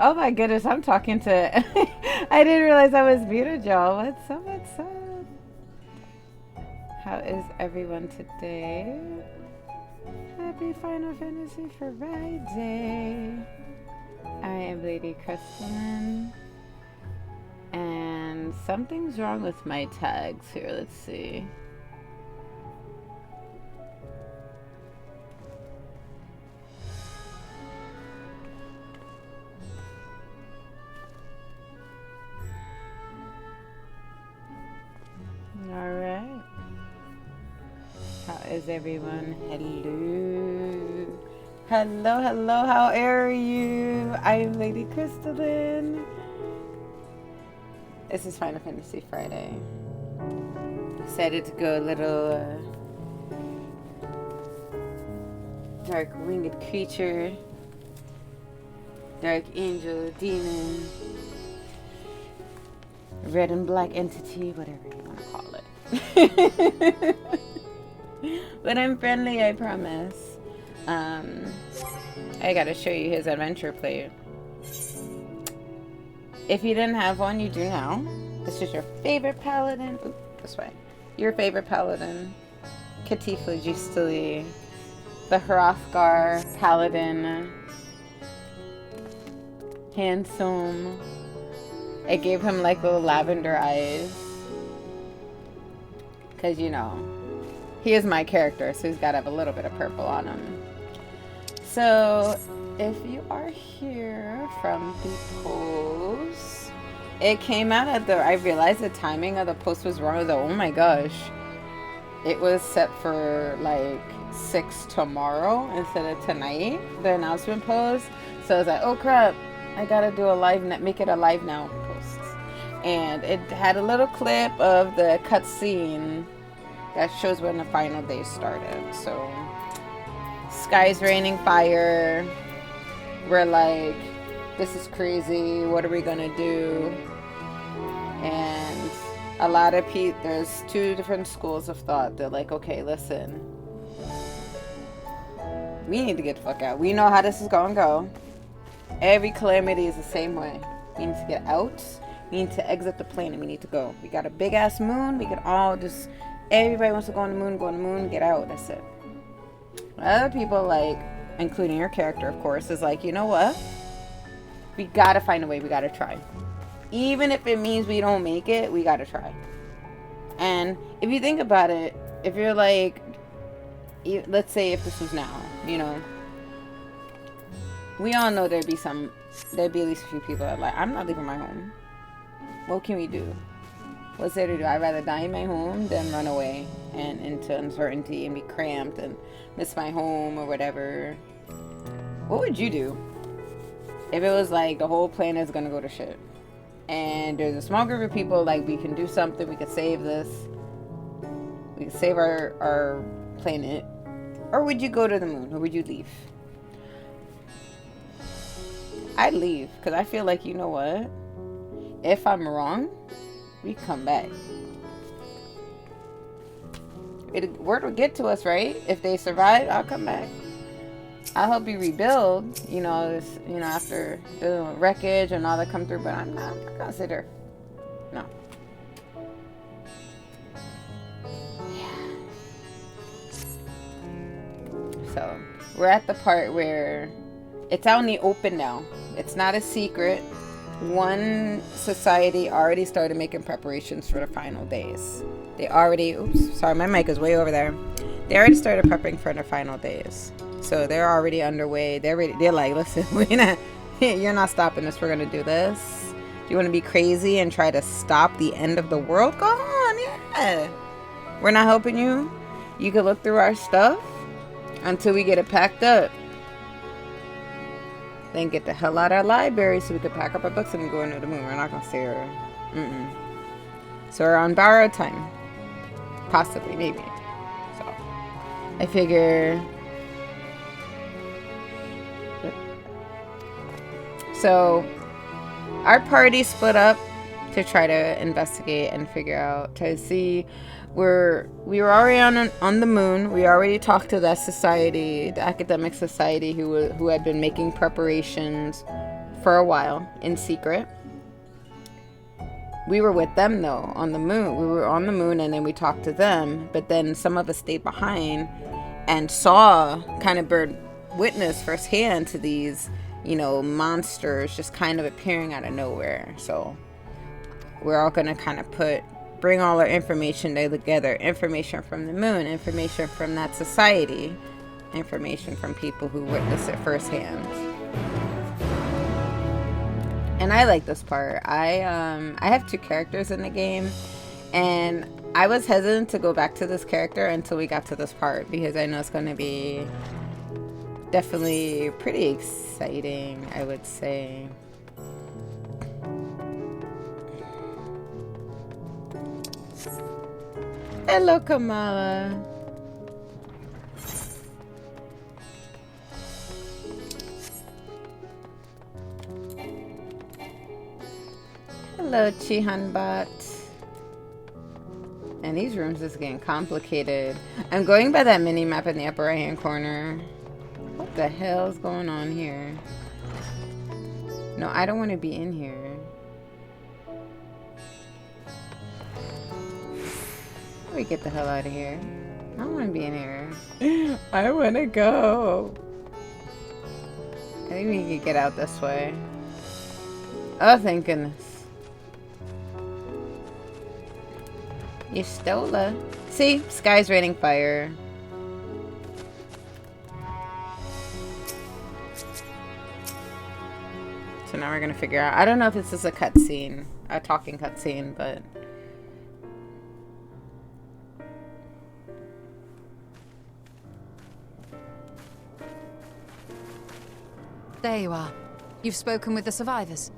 Oh my goodness, I'm talking to. I didn't realize I was muted, y'all. What's up? What's up? How is everyone today? Happy Final Fantasy Friday. I am Lady Crystalline. And something's wrong with my tags here. Let's see. All right. How is everyone? Hello. Hello, hello. How are you? I am Lady Crystalline. This is Final Fantasy Friday. Decided to go a little dark winged creature, dark angel, demon, red and black entity, whatever you want to call it. But I'm friendly, I promise. I gotta show you his adventure plate. If you didn't have one, you do now. This is your favorite paladin. Oop, this way. Your favorite paladin, Catifa Justili, the Hrothgar paladin. Handsome. It gave him like little lavender eyes. Because, you know, he is my character, so he's got to have a little bit of purple on him. So, if you are here from the post, it came out at the, I realized the timing of the post was wrong. Oh my gosh. It was set for like 6 tomorrow instead of tonight, the announcement post. So I was like, oh crap, I gotta do a live, make it a live now post. And it had a little clip of the cutscene that shows when the final day started. So, sky's raining fire. We're like, this is crazy. What are we gonna do? And a lot of people, there's 2 different schools of thought. They're like, okay, listen, we need to get the fuck out. We know how this is gonna go. Every calamity is the same way. We need to get out. We need to exit the planet. We need to go. We got a big ass moon. We can all just, everybody wants to go on the moon, get out. That's it. Other people, like, including your character, of course, is like, you know what? We gotta find a way. We gotta try. Even if it means we don't make it, we gotta try. And if you think about it, if you're like, let's say if this was now, you know, we all know there'd be at least a few people that are like, I'm not leaving my home. What can we do? What's there to do? I'd rather die in my home than run away and into uncertainty and be cramped and miss my home or whatever. What would you do if it was like the whole planet is gonna go to shit and there's a small group of people like, we can do something, we could save this, we could save our planet? Or would you go to the moon, or would you leave? I'd leave, because I feel like, you know what, if I'm wrong, we come back. Word will get to us, right? If they survive, I'll come back. I'll help you rebuild, you know, after the wreckage and all that come through, but I'm not gonna sit there. No. Yeah. So, we're at the part where it's out in the open now. It's not a secret. One society already started making preparations for the final days. They already, oops, sorry, my mic is way over there. They already started prepping for the final days. So they're already underway. They're like, listen, you're not stopping us. We're going to do this. Do you want to be crazy and try to stop the end of the world? Go on, yeah. We're not helping you. You can look through our stuff until we get it packed up. Then get the hell out of our library so we can pack up our books and go into the moon. We're not going to stay here. So we're on borrowed time. Possibly, maybe. So I figure... So our party split up to try to investigate and figure out, to see... We were already on the moon. We already talked to that society, the academic society, who had been making preparations for a while in secret. We were with them though on the moon. We were on the moon and then we talked to them, but then some of us stayed behind and saw, kind of witness firsthand to these, you know, monsters just kind of appearing out of nowhere. So we're all gonna kind of bring all our information together. Information from the moon, information from that society, information from people who witness it firsthand. And I like this part. I have 2 characters in the game, and I was hesitant to go back to this character until we got to this part, because I know it's going to be definitely pretty exciting, I would say. Hello, Kamala. Hello, Chihanbot. And these rooms is getting complicated. I'm going by that mini map in the upper right hand corner. What the hell is going on here? No, I don't want to be in here. Let me get the hell out of here. I don't want to be in here. I want to go. I think we can get out this way. Oh, thank goodness. You stole her. See? Sky's raining fire. So now we're gonna figure out. I don't know if this is a cutscene, a talking cutscene, but. There you are. You've spoken with the survivors.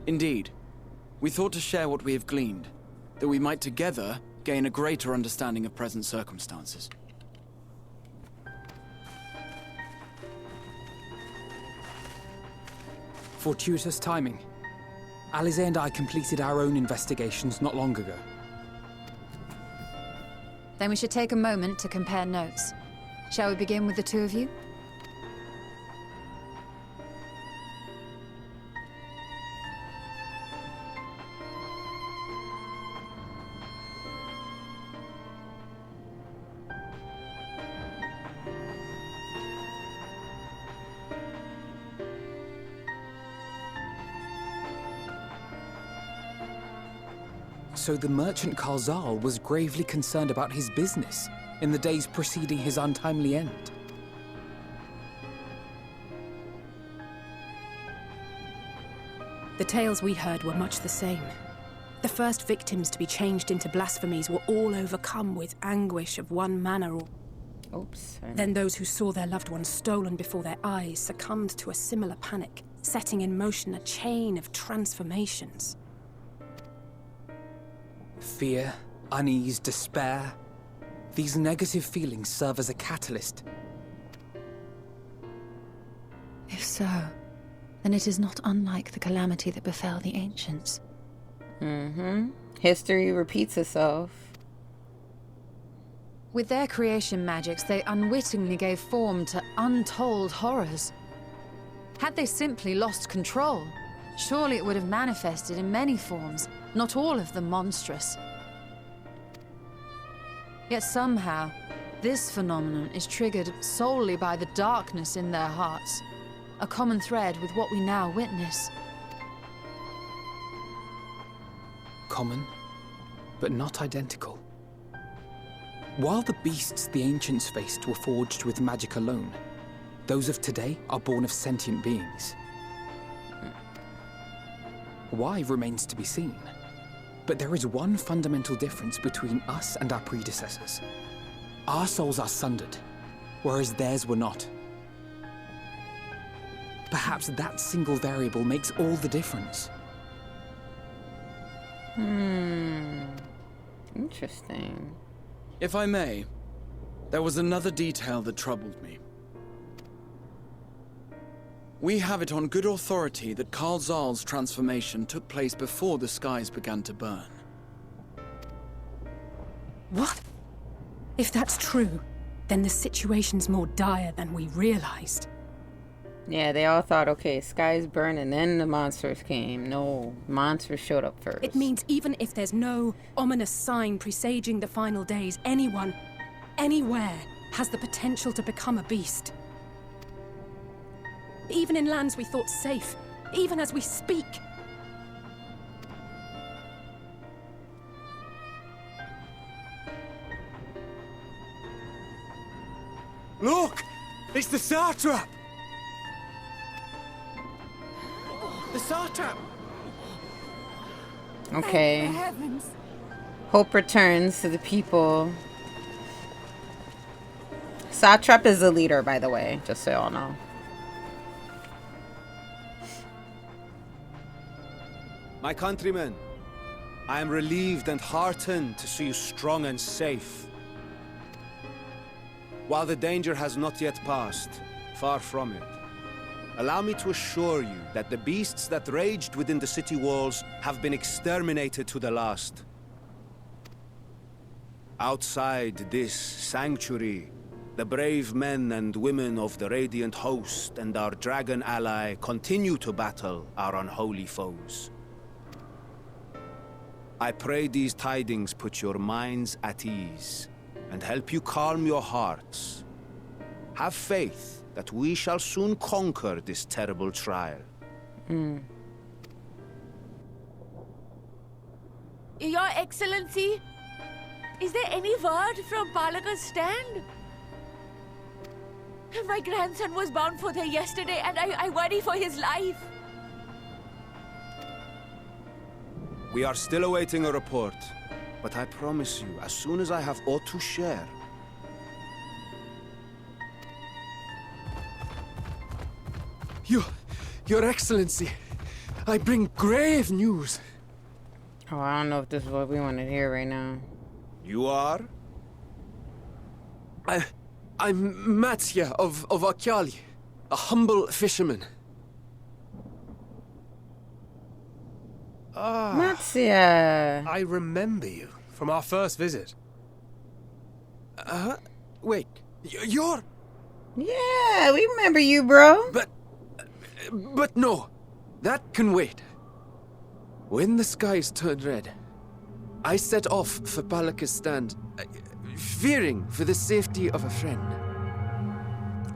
Indeed. We thought to share what we have gleaned, that we might together gain a greater understanding of present circumstances. Fortuitous timing. Alize and I completed our own investigations not long ago. Then we should take a moment to compare notes. Shall we begin with the 2 of you? So the merchant Karzal was gravely concerned about his business in the days preceding his untimely end. The tales we heard were much the same. The first victims to be changed into blasphemies were all overcome with anguish of one manner or... Oops. Then those who saw their loved ones stolen before their eyes succumbed to a similar panic, setting in motion a chain of transformations. Fear, unease, despair. These negative feelings serve as a catalyst. If so, then it is not unlike the calamity that befell the ancients. History repeats itself. With their creation magics, they unwittingly gave form to untold horrors. Had they simply lost control, surely it would have manifested in many forms, not all of them monstrous. Yet somehow, this phenomenon is triggered solely by the darkness in their hearts, a common thread with what we now witness. Common, but not identical. While the beasts the ancients faced were forged with magic alone, those of today are born of sentient beings. Why remains to be seen. But there is one fundamental difference between us and our predecessors. Our souls are sundered, whereas theirs were not. Perhaps that single variable makes all the difference. Interesting. If I may, there was another detail that troubled me. We have it on good authority that Karzal's transformation took place before the skies began to burn. What? If that's true, then the situation's more dire than we realized. Yeah, they all thought, okay, sky's burning, then the monsters came. No, monsters showed up first. It means even if there's no ominous sign presaging the final days, anyone, anywhere, has the potential to become a beast. Even in lands we thought safe, even as we speak. Look! It's the Satrap! The Satrap! Okay. Hope returns to the people. Satrap is the leader, by the way, just so y'all know. My countrymen, I am relieved and heartened to see you strong and safe. While the danger has not yet passed, far from it, allow me to assure you that the beasts that raged within the city walls have been exterminated to the last. Outside this sanctuary, the brave men and women of the Radiant Host and our dragon ally continue to battle our unholy foes. I pray these tidings put your minds at ease and help you calm your hearts. Have faith that we shall soon conquer this terrible trial. Your Excellency, is there any word from Palaka's stand? My grandson was bound for there yesterday, and I worry for his life. We are still awaiting a report, but I promise you, as soon as I have aught to share... Your Excellency, I bring grave news. Oh, I don't know if this is what we want to hear right now. You are? I'm Matsya of Akyali, a humble fisherman. Matsya! I remember you from our first visit. Wait, you're... Yeah, we remember you, bro. But no, that can wait. When the skies turned red, I set off for Palaka's stand, fearing for the safety of a friend.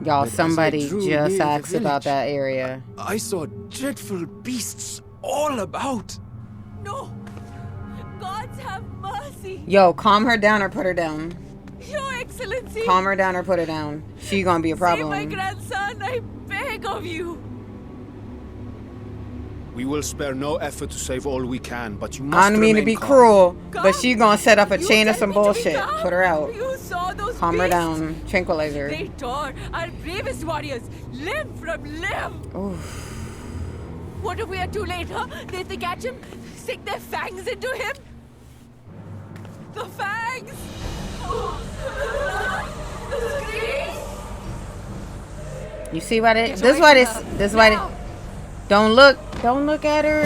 Y'all, But somebody as I drew just near the asked about village, that area. I saw dreadful beasts all about. No! Gods have mercy! Yo, calm her down or put her down. Your Excellency! Calm her down or put her down. She gonna be a problem. Save my grandson, I beg of you! We will spare no effort to save all we can, but you must I don't mean to remain be calm. cruel, but she gonna set up a You chain of tell some me to be bullshit. calm? Put her out. You saw those Calm her beasts? down. Tranquilize her. They tore our bravest warriors limb from limb. What if we are too late, huh? They catch him, stick their fangs into him? The fangs! The screams! You see why they? Get This away why from this. her. This why they. Now. Don't look at her.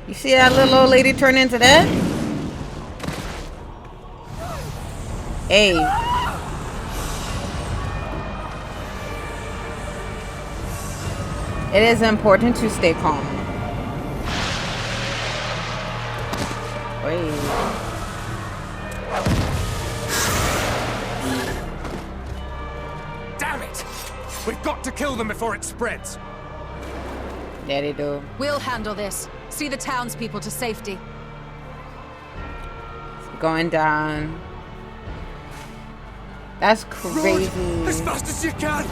You see that little old lady turn into that? Hey. It is important to stay calm. Wait. Damn it! We've got to kill them before it spreads. Yeah, they do. We'll handle this. See the townspeople to safety. Going down. That's crazy. As fast as you can!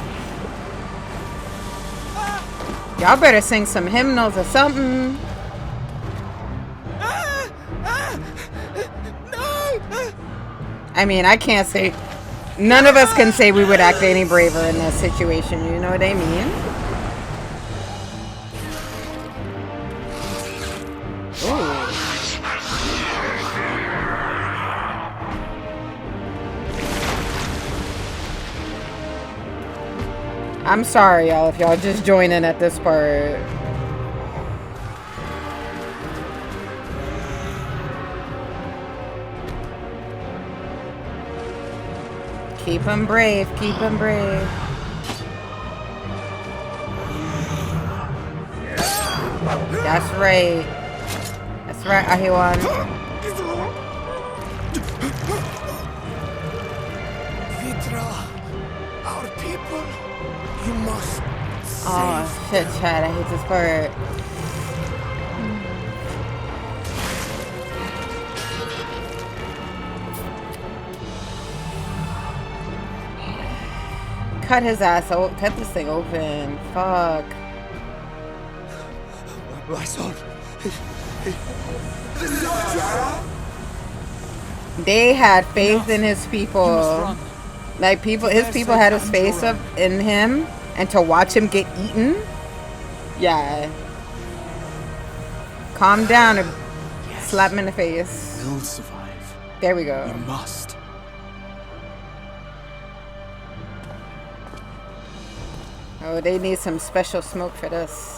Y'all better sing some hymnals or something. I mean, I can't say. None of us can say we would act any braver in that situation. You know what I mean? Ooh. I'm sorry, y'all, if y'all just join in at this part. Keep him brave, keep him brave. That's right. That's right, Ahiwan. Vitra, our people, you must Oh, shit, Chad, I hate this part. Cut his ass out. Cut this thing open. Fuck. My son. They had faith in his people. Like his people had his faith up in him, and to watch him get eaten. Yeah. Calm down and slap him in the face. We'll survive. There we go. We must. Oh, they need some special smoke for this.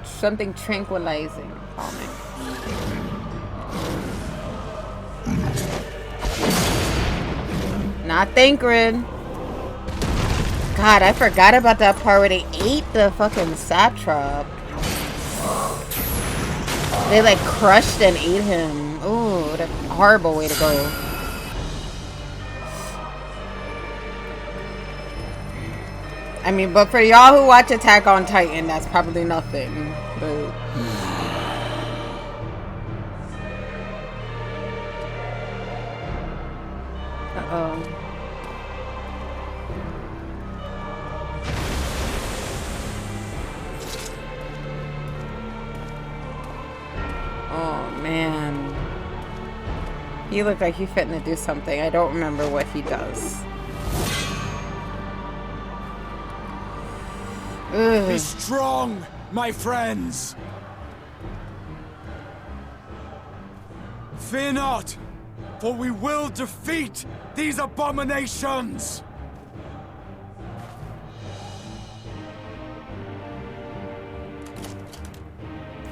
Something tranquilizing, calming. Not Thancred. God, I forgot about that part where they ate the fucking satrap. They like crushed and ate him. Ooh, what a horrible way to go. I mean, but for y'all who watch Attack on Titan, that's probably nothing. But uh-oh. Oh man. He looked like he fitting to do something. I don't remember what he does. Ugh. Be strong, my friends. Fear not, for we will defeat these abominations.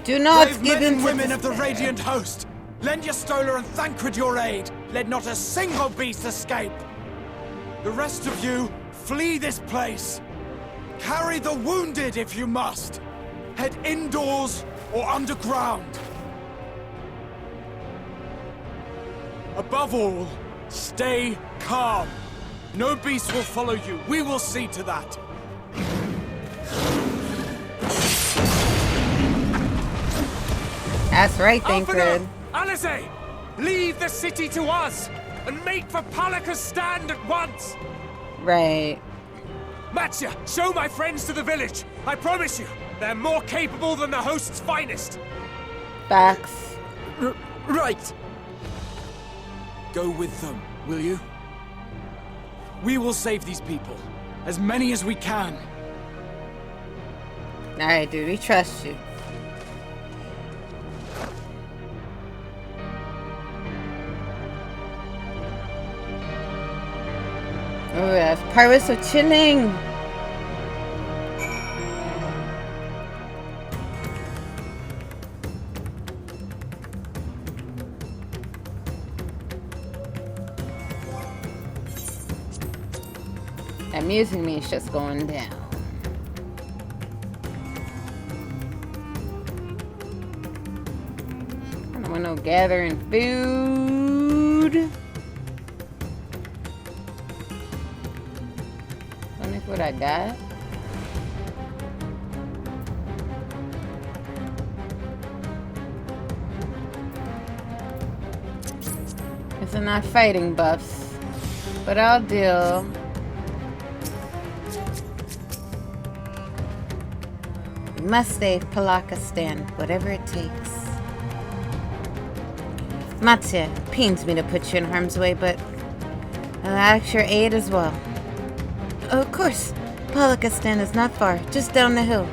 Do not Brave give men in and to women of the despair. Radiant Host, lend Yastola and Thancred your aid. Let not a single beast escape. The rest of you, flee this place. Carry the wounded if you must. Head indoors or underground. Above all, stay calm. No beast will follow you. We will see to that. That's right, Thancred. Alisaie, leave the city to us and make for Palaka's stand at once. Right. Matsya, show my friends to the village. I promise you, they're more capable than the host's finest. Facts. Right. Go with them, will you? We will save these people. As many as we can. Alright, dude, we trust you. Oh, that part was so chilling. That music means just going down. I don't want no gathering food. What I got? It's not fighting buffs, but I'll deal. We must save Palaka stand, whatever it takes. Matsya, it pains me to put you in harm's way, but I'll ask your aid as well. Of course, Palakistan is not far, just down the hill.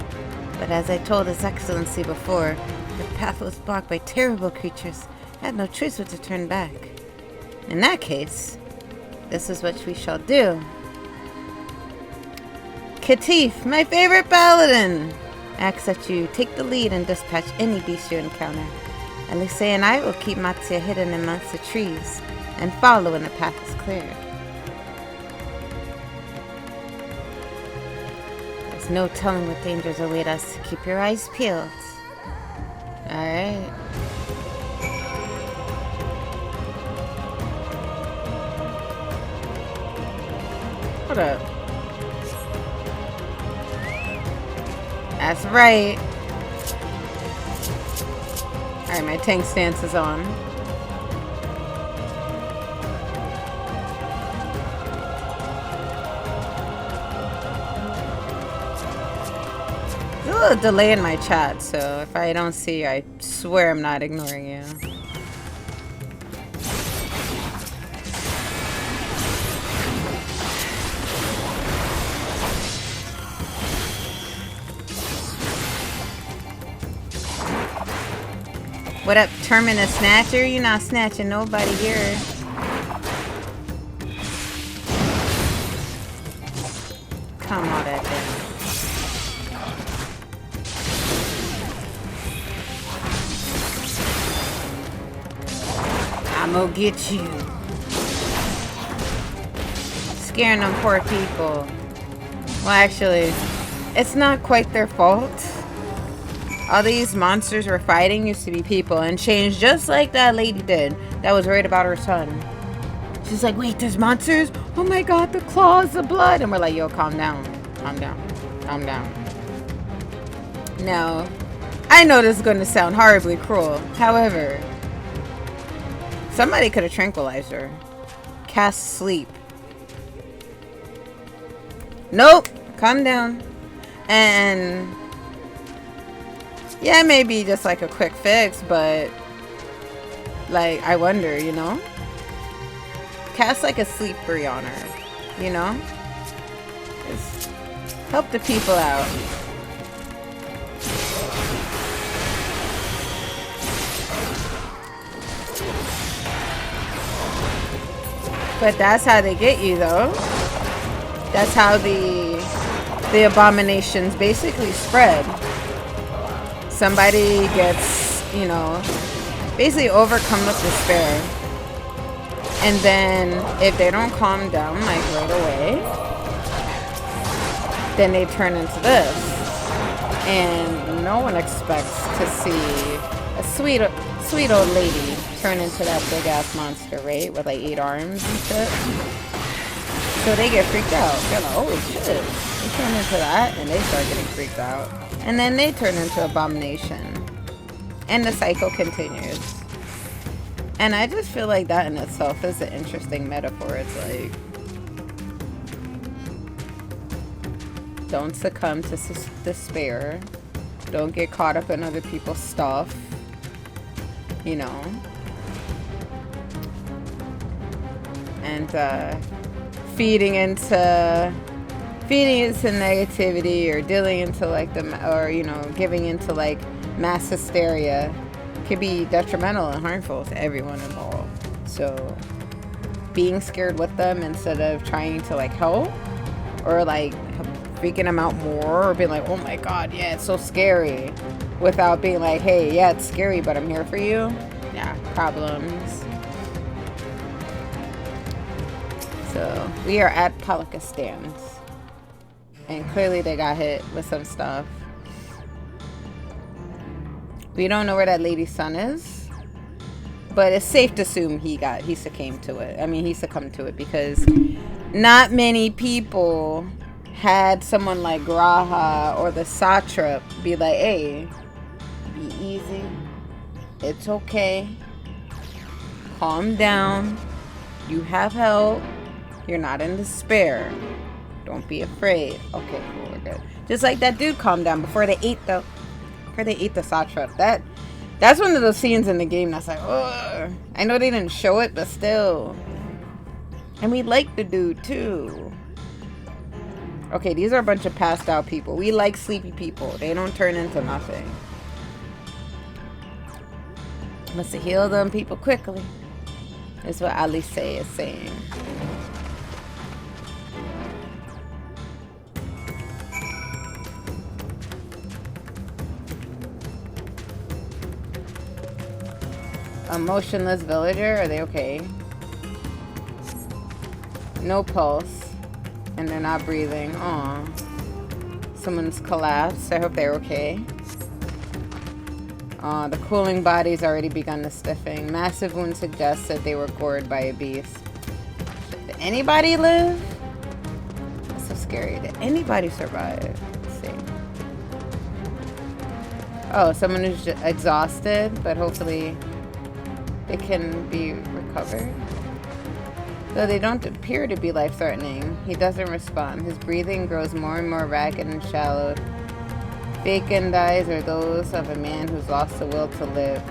But as I told His Excellency before, the path was blocked by terrible creatures. I had no choice but to turn back. In that case, This is what we shall do. Katif, my favorite paladin, asks that you take the lead and dispatch any beast you encounter. Alice and I will keep Mattia hidden amongst the trees and follow when the path is clear. There's no telling what dangers await us. Keep your eyes peeled. Alright. Hold up. That's right. Alright, my tank stance is on. There's a little delay in my chat, so if I don't see you, I swear I'm not ignoring you. What up, Terminus Snatcher? You're not snatching nobody here. Come on, that thing. I'm gonna get you. Scaring them poor people. Well, actually, it's not quite their fault. All these monsters we're fighting used to be people and changed just like that lady did that was worried about her son. She's like, wait, there's monsters? Oh my god, the claws, the blood. And we're like, yo, calm down. Calm down. Calm down. Now, I know this is going to sound horribly cruel. However, somebody could have tranquilized her. Cast sleep. Nope. Calm down. And yeah, maybe just like a quick fix, but like, I wonder, you know? Cast like a sleep spree on her, you know? Just help the people out. But that's how they get you, though. That's how the abominations basically spread. Somebody gets, you know, basically overcome with despair. And then if they don't calm down like right away, then they turn into this. And no one expects to see a sweet old lady turn into that big ass monster, right? With like 8 arms and shit. So they get freaked out. They're like, holy shit. They turn into that and they start getting freaked out. And then they turn into abomination. And the cycle continues. And I just feel like that in itself is an interesting metaphor. It's like, don't succumb to despair. Don't get caught up in other people's stuff. You know? And feeding into negativity or dealing into like you know, giving into like mass hysteria can be detrimental and harmful to everyone involved. So being scared with them instead of trying to like help or like freaking them out more or being like, oh my god, yeah, it's so scary, without being like, hey, yeah, it's scary, but I'm here for you. Yeah, problems. So we are at Palakistan. And clearly they got hit with some stuff. We don't know where that lady's son is. But it's safe to assume he succumbed to it. I mean, he succumbed to it because not many people had someone like Graha or the Satrap be like, hey, be easy. It's okay. Calm down. You have help. You're not in despair. Don't be afraid. Okay, cool, we're good. Just like that dude calmed down before they ate the Satrap. That's one of those scenes in the game that's like, ugh. I know they didn't show it, but still. And we like the dude too. Okay, these are a bunch of passed out people. We like sleepy people. They don't turn into nothing. Must heal them people quickly. That's what Alice is saying. A motionless villager? Are they okay? No pulse. And they're not breathing. Aw. Someone's collapsed. I hope they're okay. The cooling body's already begun to stiffen. Massive wound suggests that they were gored by a beast. Did anybody live? That's so scary. Did anybody survive? Let's see. Oh, someone who's just exhausted, but hopefully they can be recovered. Though they don't appear to be life-threatening, he doesn't respond. His breathing grows more and more ragged and shallow. Vacant eyes are those of a man who's lost the will to live.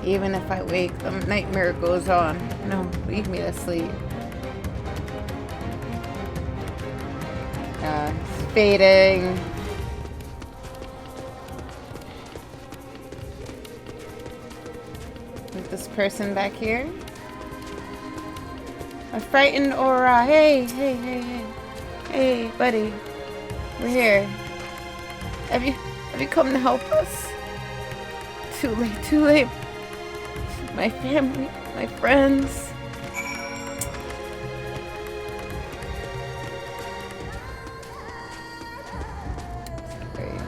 Even if I wake, the nightmare goes on. No, leave me to sleep. It's fading. Is this person back here? A frightened aura. Hey, hey, hey, hey. Hey, buddy. We're here. Have you come to help us? Too late, too late. My family, my friends. Great.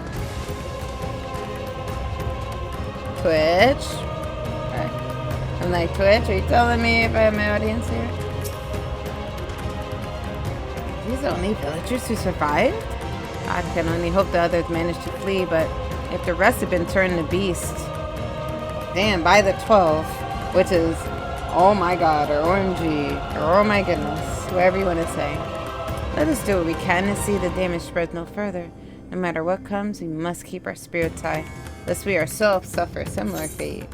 Twitch. I'm like, Twitch, are you telling me if I have my audience here? These are the only villagers who survived? I can only hope the others managed to flee, but if the rest have been turned to beasts, damn, by the 12, which is, oh my god, or OMG, or oh my goodness, whatever you want to say. Let us do what we can to see the damage spread no further. No matter what comes, we must keep our spirits high, lest we ourselves suffer a similar fate.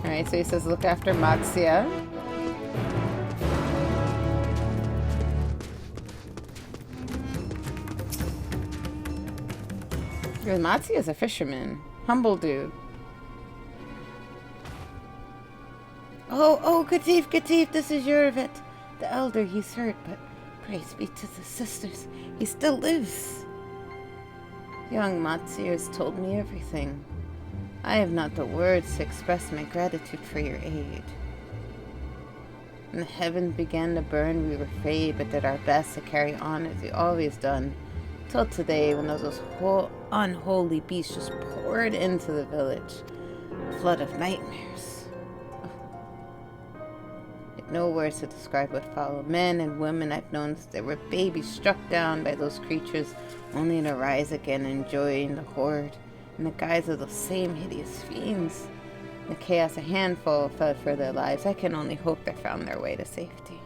Alright, so he says look after Matsuya. Matsuya's a fisherman. Humble dude. Oh, Qatif, this is Yurvit. The elder, he's hurt, but pray speak to the sisters. He still lives. Young Matsuya has told me everything. I have not the words to express my gratitude for your aid. When the heavens began to burn, we were afraid, but did our best to carry on as we always done. Till today, when those unholy beasts just poured into the village. A flood of nightmares. No words to describe what followed. Men and women I've known since they were babies struck down by those creatures, only to rise again and join the horde. In the guise of those same hideous fiends. In the chaos, a handful fled for their lives. I can only hope they found their way to safety.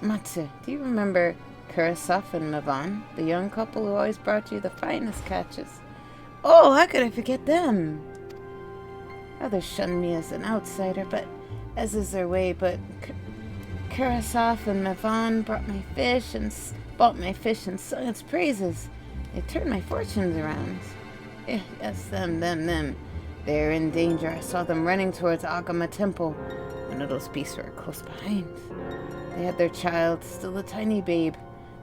Matsu, do you remember Kurasov and Mavan, the young couple who always brought you the finest catches? Oh, how could I forget them? Others shunned me as an outsider, but as is their way. But Kurasov and Mavan bought my fish and sung its praises. They turned my fortunes around. Yes, them. They're in danger. I saw them running towards Agama Temple. One of those beasts were close behind. They had their child, still a tiny babe.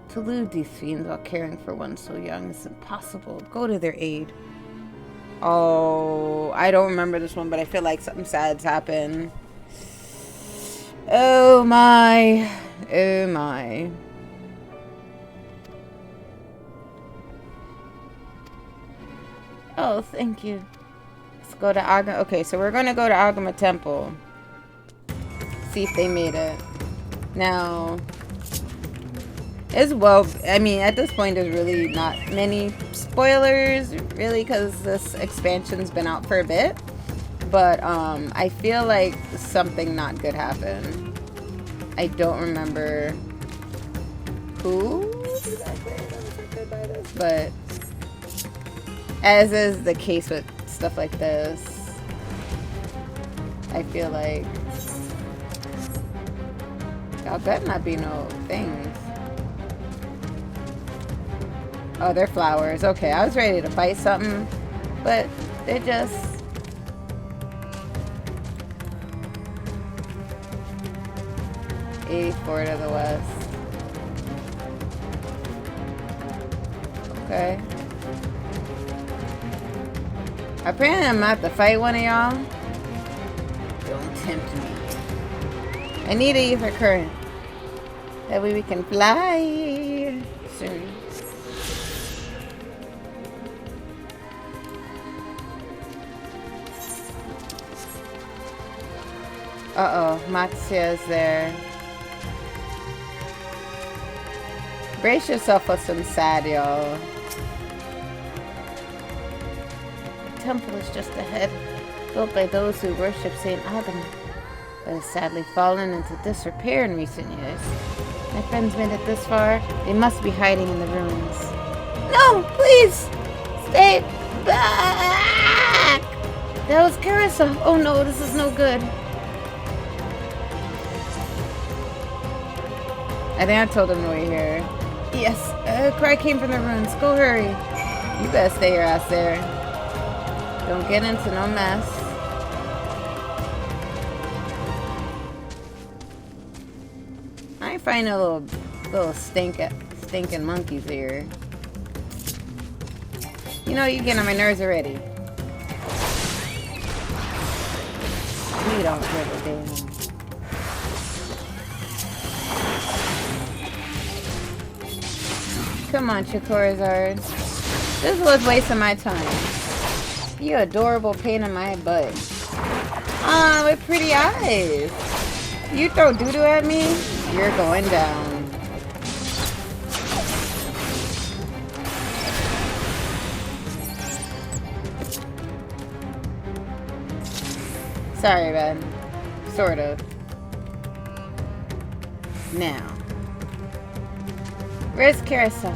To elude these fiends while caring for one so young is impossible. Go to their aid. Oh, I don't remember this one, but I feel like something sad's happened. Oh my. Oh my. Oh, thank you. Let's go to Agama. Okay, so we're going to go to Agama Temple. See if they made it. Now, as well, I mean, at this point, there's really not many spoilers, really, because this expansion's been out for a bit. But, I feel like something not good happened. I don't remember who exactly was affected by this, but as is the case with stuff like this, I feel like y'all better not be no things. Oh, they're flowers. Okay, I was ready to fight something, but they're just... A4 to the west. Okay. Apparently I'm about to fight one of y'all. Don't tempt me. I need a ether current. That way we can fly soon. Uh-oh, Matsuya's there. Brace yourself for some sad, y'all. The temple is just ahead, built by those who worship Saint Agama, but has sadly fallen into disrepair in recent years. My friends made it this far. They must be hiding in the ruins. No, please! Stay back! That was Carissa. Oh no, this is no good. I think I told him to wait here. Yes, a cry came from the ruins. Go hurry. You better stay your ass there. Don't get into no mess. I ain't finding a little stinking monkeys here. You know, you get on my nerves already. We don't give a damn. Come on, Chocorizard. This was wasting my time. You adorable pain in my butt. Ah, with pretty eyes. You throw doo-doo at me, you're going down. Sorry, Ben. Sort of. Now. Where's Carissa?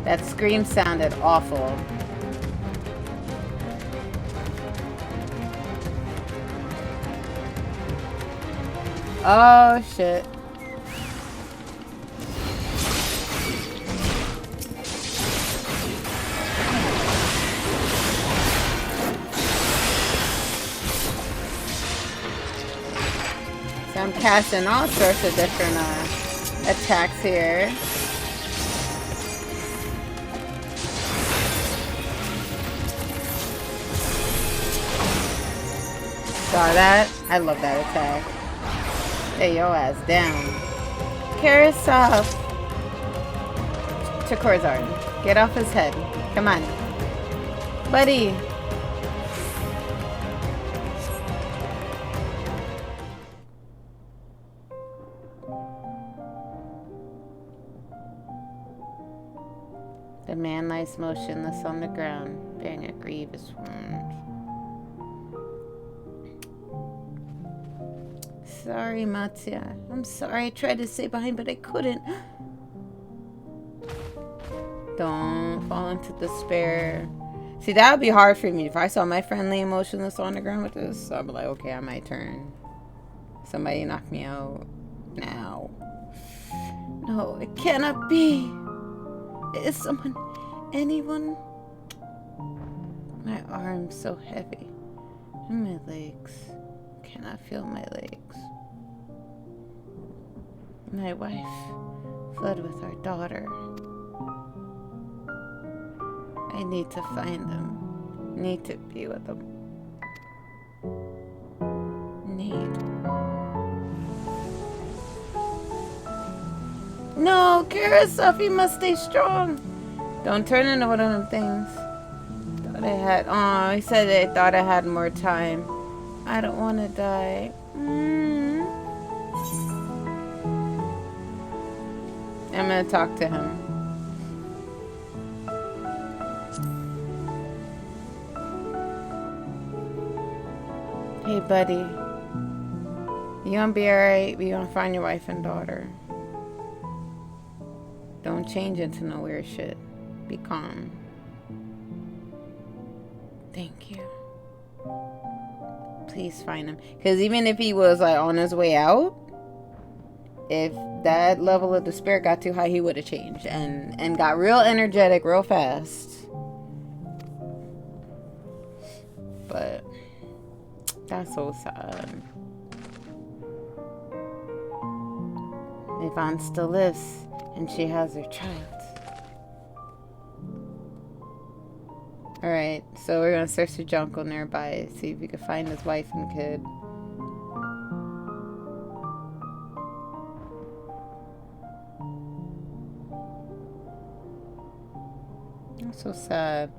That scream sounded awful. Oh shit. So I'm casting all sorts of different attacks here. Saw that? I love that attack. Hey, your ass down. Carissa. Chocorizard. Get off his head. Come on. Buddy. The man lies motionless on the ground, bearing a grievous wound. Sorry, Matsuya. I'm sorry. I tried to stay behind, but I couldn't. Don't fall into despair. See, that would be hard for me. If I saw my friend lay motionless on the ground with this, I'd be like, okay, I might turn. Somebody knock me out now. No, it cannot be. Is someone, anyone? My arm's so heavy. And my legs. Cannot feel my legs. My wife fled with our daughter. I need to find them. Need to be with them. Need. No, Carissa, you must stay strong. Don't turn into one of them things. Thought I had. Oh, he said they thought I had more time. I don't want to die. I'm gonna talk to him. Hey, buddy. You gonna be alright? We gonna find your wife and daughter. Don't change into no weird shit. Be calm. Thank you. Please find him. Because even if he was like on his way out, if that level of despair got too high, he would have changed and got real energetic real fast. But that's so sad. Yvonne still lives, and she has her child. Alright, so we're gonna search the jungle nearby, see if we can find his wife and kid. I'm so sad.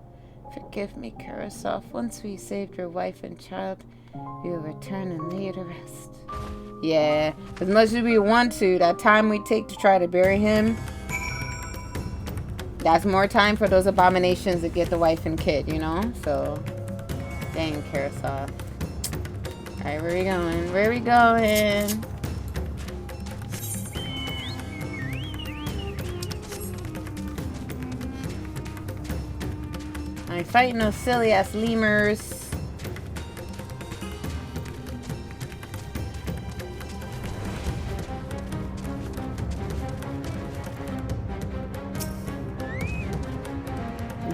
Forgive me, Karasov. Once we saved your wife and child, we will return and lay to rest. Yeah, as much as we want to, that time we take to try to bury him, that's more time for those abominations to get the wife and kid, you know? So, dang, Karasov. Alright, where are we going? Where are we going? I ain't fighting those silly ass lemurs.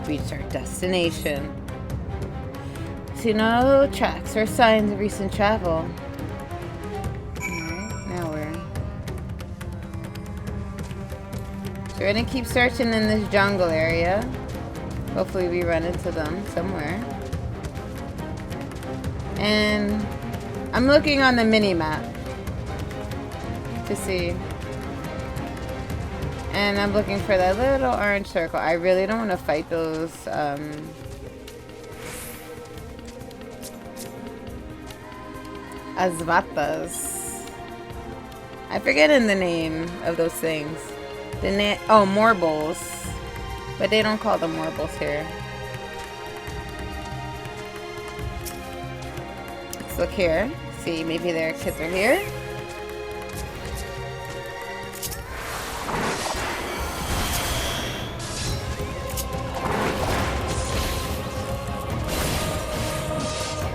Reached our destination. See no tracks or signs of recent travel. Alright, now we're... So we're gonna keep searching in this jungle area. Hopefully we run into them somewhere. And I'm looking on the mini-map to see. And I'm looking for that little orange circle. I really don't want to fight those, Azvatas. I forget the name of those things. Oh, Morbles. But they don't call them Morbles here. Let's look here. See, maybe their kids are here.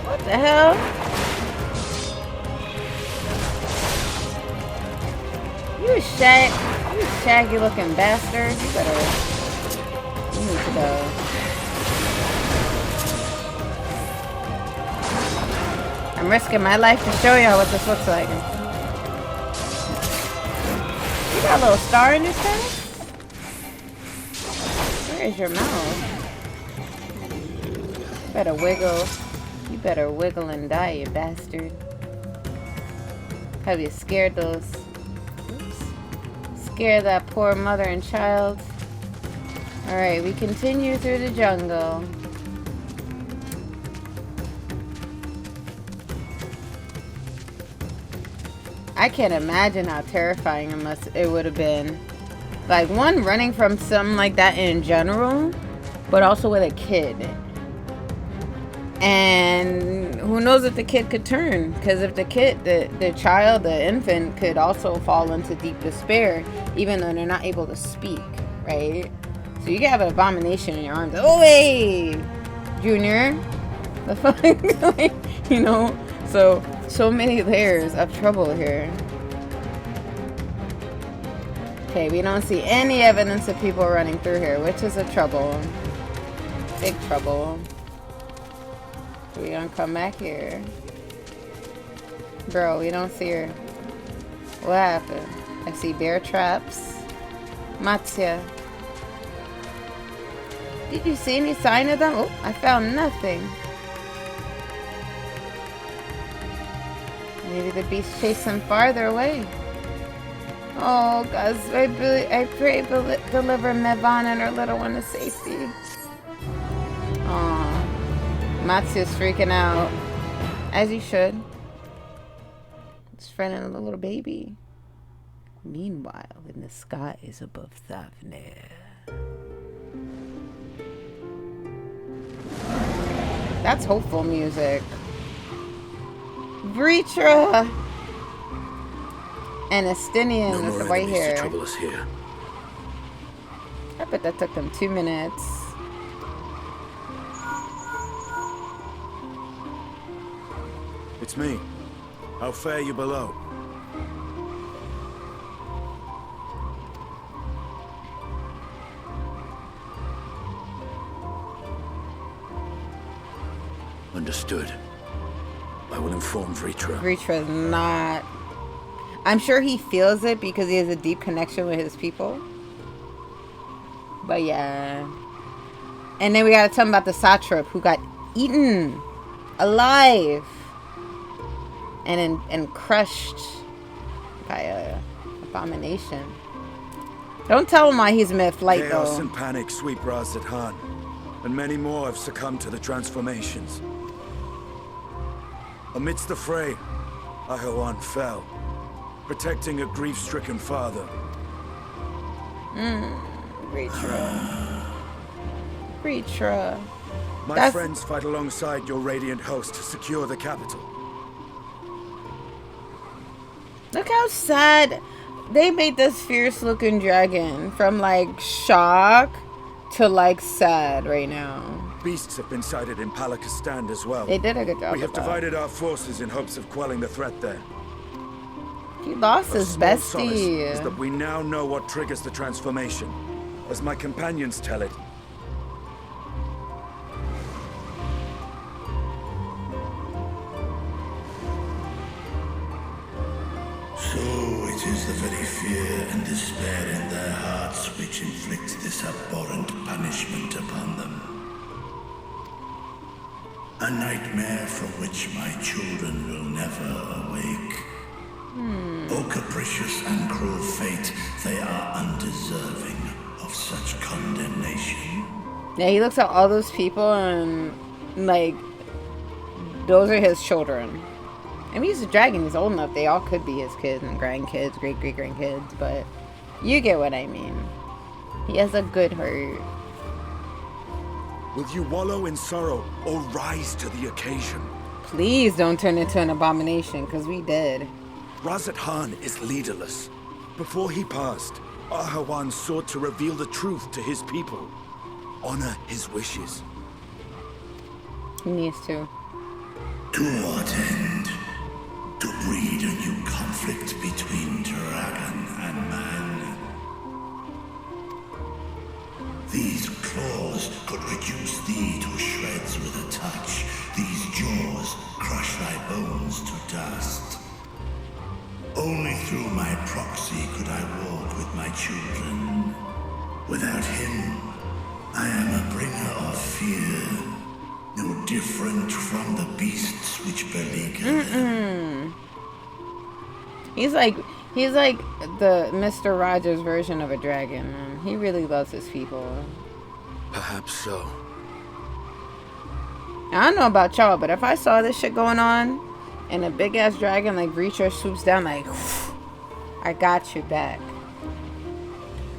What the hell? You shaggy looking bastard. You need to go. I'm risking my life to show y'all what this looks like. You got a little star in your chest? Where is your mouth? You better wiggle. You better wiggle and die, you bastard. Have you scared those... Oops. Scared that poor mother and child. Alright, we continue through the jungle. I can't imagine how terrifying it would have been. Like, one, running from something like that in general, but also with a kid. And who knows if the kid could turn, because if the kid, the child, the infant could also fall into deep despair, even though they're not able to speak, right? So you can have an abomination in your arms. Oh, hey, Junior. The fuck? Like, you know? So many layers of trouble here. Okay, we don't see any evidence of people running through here, which is a trouble. Big trouble. We're gonna come back here. Bro, we don't see her. What happened? I see bear traps. Matsya. Did you see any sign of them? Oh, I found nothing. Maybe the beast chased them farther away. Oh, God, I pray deliver Mevan and her little one to safety. Aw. Matsu's freaking out. As he should. His friend and the little baby. Meanwhile, in the skies above Thavnir. That's hopeful music. Vritra! And Estinian with the white hair. Trouble us here. I bet that took them 2 minutes. It's me. How fare you below? Understood. I will inform Vritra. Vritra's not... I'm sure he feels it because he has a deep connection with his people. But yeah. And then we gotta tell him about the satrap who got eaten alive and crushed by a abomination. Don't tell him why he's mid-flight though. Chaos and panic sweep Razad Han, and many more have succumbed to the transformations. Amidst the fray, Ahoan fell, protecting a grief-stricken father. Reitra. Reitra. My friends fight alongside your radiant host to secure the capital. Look how sad they made this fierce-looking dragon from like shock to like sad right now. Beasts have been sighted in Palakistan as well. They did a good job. We have with that. divided our forces in hopes of quelling the threat there. He lost his Small solace bestie. is that we now know what triggers the transformation. As my companions tell it, so it is the very fear and despair in their hearts which inflicts this abhorrent punishment upon them. A nightmare from which my children will never awake. O capricious and cruel fate, they are undeserving of such condemnation. Yeah, he looks at all those people and like those are his children. I mean, he's a dragon. He's old enough. They all could be his kids and grandkids, great-great-grandkids. But you get what I mean. He has a good heart. will you wallow in sorrow or rise to the occasion? Please don't turn into an abomination, because we did. Razad Han is leaderless. Before he passed, Ahoan sought to reveal the truth to his people. Honor his wishes. He needs to. To what end? To breed a new conflict between dragon and man. These claws could reduce thee to shreds with a touch. These jaws crush thy bones to dust. Only through my proxy could I walk with my children. Without him, I am a bringer of fear. No different from the beasts which beleaguer them. He's like the Mr. Rogers version of a dragon, man. He really loves his people. Perhaps so. I don't know about y'all, but if I saw this shit going on and a big ass dragon like Reacher swoops down like, I got your back.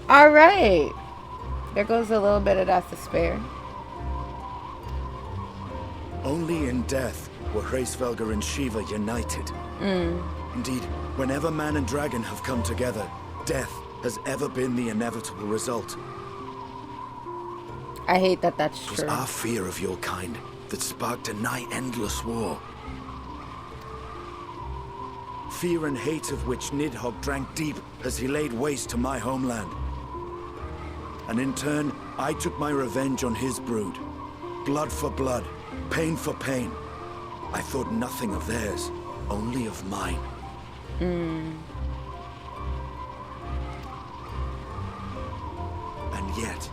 Alright. There goes a little bit of that to spare. Only in death were Hraesvelgr and Shiva united. Indeed, whenever man and dragon have come together, death has ever been the inevitable result. I hate that that's It was true. our fear of your kind that sparked a nigh endless war. Fear and hate of which Nidhogg drank deep as he laid waste to my homeland. And in turn, I took my revenge on his brood. Blood for blood, pain for pain. I thought nothing of theirs, only of mine. And yet,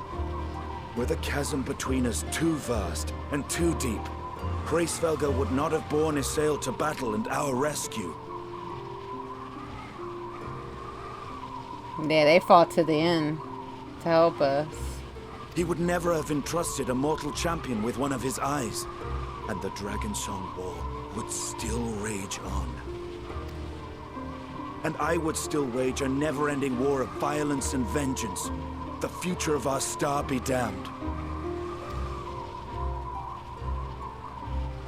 were the chasm between us too vast and too deep, Hraesvelgr would not have borne his sail to battle and our rescue. Yeah, they fought to the end to help us. He would never have entrusted a mortal champion with one of his eyes, and the Dragonsong War would still rage on. And I would still wage a never-ending war of violence and vengeance. The future of our star be damned.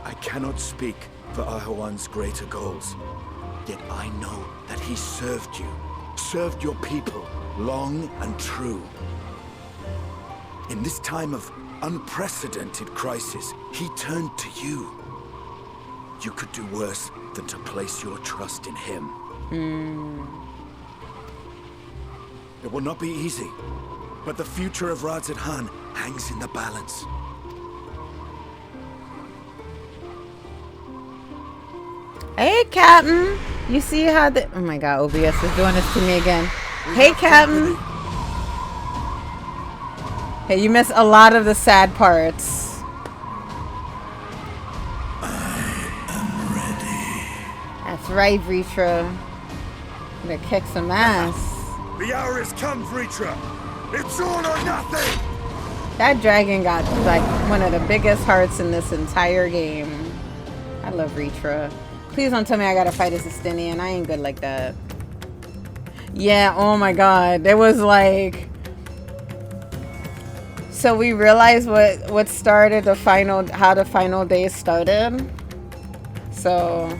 I cannot speak for Ahoan's greater goals, yet I know that he served you, served your people, long and true. In this time of unprecedented crisis, he turned to you. You could do worse than to place your trust in him. It will not be easy, but the future of Razad Han hangs in the balance. Hey, Captain. You see how the... Oh my god, OBS is doing this to me again. Hey, Captain. Hey, you missed a lot of the sad parts. I am ready. That's right, Vritra. I'm gonna kick some ass. The hour has come, Vritra. It's all or nothing. That dragon got like one of the biggest hearts in this entire game. I love Vritra. Please don't tell me I gotta fight a Justinian. I ain't good like that. Yeah, oh my god. There was like... So we realized what started the final... How the final day started. So...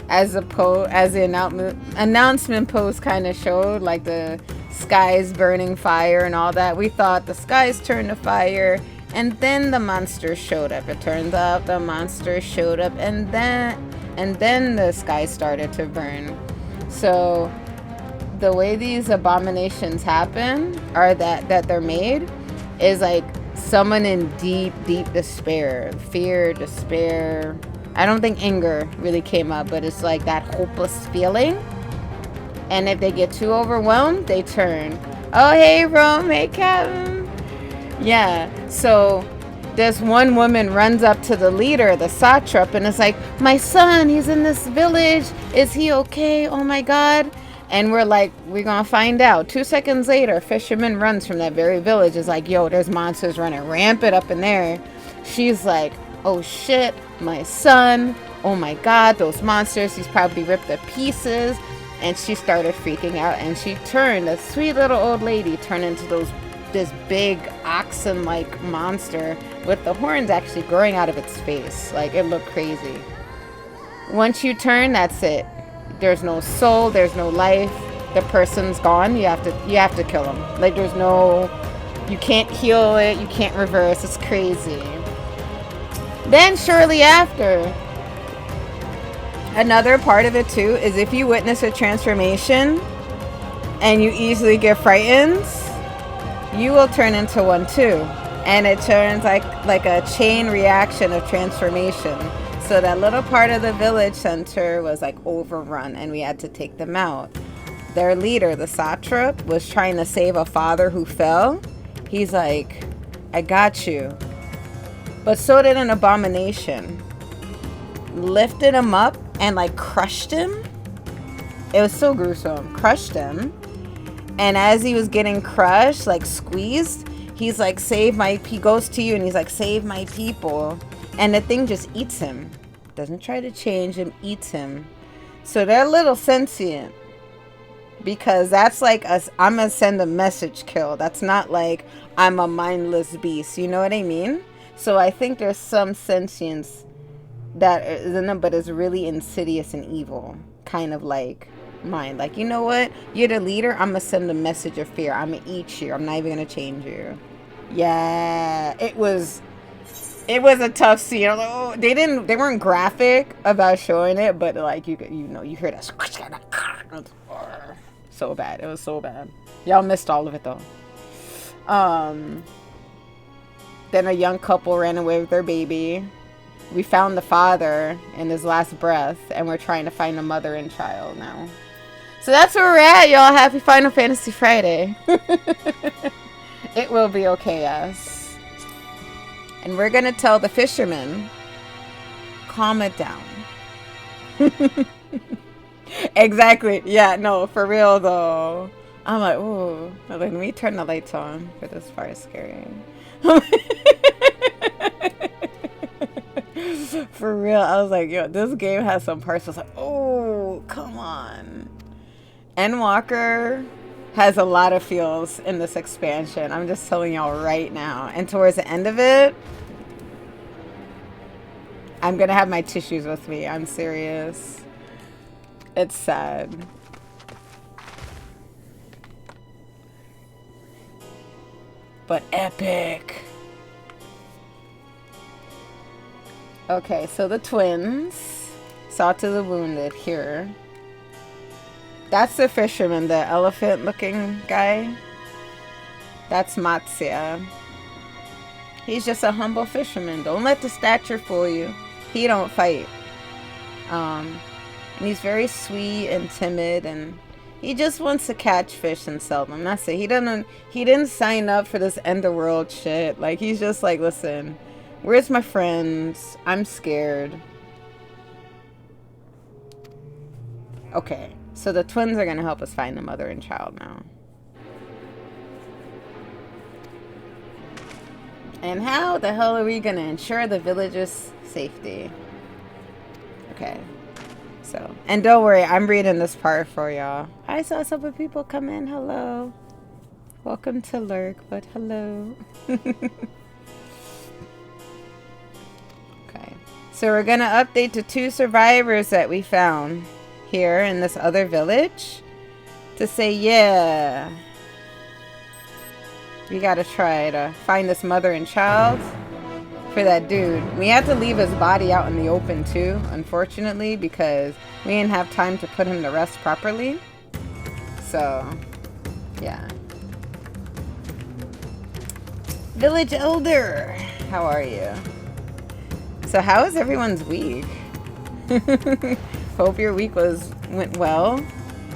As the announcement post kind of showed, like the skies burning fire and all that. We thought the skies turned to fire, and then the monsters showed up. It turns out the monsters showed up, and then the skies started to burn. So the way these abominations happen, or that they're made, is like someone in deep despair, fear, despair. I don't think anger really came up, but it's like that hopeless feeling. And if they get too overwhelmed, they turn. Oh, hey, Rome. Hey, Captain. Yeah. So this one woman runs up to the leader, the satrap, and is like, my son, he's in this village. Is he okay? Oh, my God. And we're like, we're going to find out. 2 seconds later, fisherman runs from that very village. Is like, yo, there's monsters running rampant up in there. She's like, oh, shit. My son, oh my god, those monsters, he's probably ripped to pieces. And she started freaking out, and she turned, a sweet little old lady turned into this big oxen like monster with the horns actually growing out of its face. Like, it looked crazy. Once you turn, that's it. There's no soul, there's no life, the person's gone. You have to kill them. Like, there's no, you can't heal it, you can't reverse. It's crazy. Then shortly after, another part of it too is if you witness a transformation and you easily get frightened, you will turn into one too. And it turns like a chain reaction of transformation. So that little part of the village center was like overrun, and we had to take them out. Their leader, the satrap, was trying to save a father who fell. He's like, I got you. But so did an abomination. Lifted him up and like crushed him. It was so gruesome. Crushed him. And as he was getting crushed, like squeezed, he's like, he goes to you and he's like, save my people. And the thing just eats him. Doesn't try to change him, eats him. So they're a little sentient. Because that's like I'm gonna send a message kill. That's not like I'm a mindless beast. You know what I mean? So I think there's some sentience that is in them, but it's really insidious and evil. Kind of like mine. Like, you know what? You're the leader. I'm going to send a message of fear. I'm going to eat you. I'm not even going to change you. Yeah. It was a tough scene. I was like, oh, they weren't graphic about showing it, but like, you hear that. So bad. It was so bad. Y'all missed all of it though. Then a young couple ran away with their baby. We found the father in his last breath, and we're trying to find the mother and child now. So that's where we're at, y'all. Happy Final Fantasy Friday. It will be okay, yes. And we're gonna tell the fisherman, calm it down. Exactly. Yeah, no, for real though. I'm like, ooh. Let me turn the lights on, for this part is scary. For real, I was like, yo, this game has some parts. I was like, oh, come on. Endwalker has a lot of feels in this expansion. I'm just telling y'all right now. And towards the end of it, I'm gonna have my tissues with me. I'm serious. It's sad. But epic. Okay, so the twins saw to the wounded here. That's the fisherman, the elephant looking guy. That's Matsya. He's just a humble fisherman. Don't let the stature fool you. He don't fight. And he's very sweet and timid, and he just wants to catch fish and sell them. That's it. He didn't sign up for this underworld shit. Like, he's just like, listen, where's my friends? I'm scared. Okay, so the twins are gonna help us find the mother and child now. And how the hell are we gonna ensure the village's safety? Okay. So, and don't worry, I'm reading this part for y'all. I saw some of people come in. Hello. Welcome to Lurk, but hello. Okay. So we're going to update the 2 survivors that we found here in this other village to say, yeah, we got to try to find this mother and child. For that dude. We had to leave his body out in the open too, unfortunately, because we didn't have time to put him to rest properly. So, yeah. Village Elder, how are you? So how is everyone's week? Hope your week went well.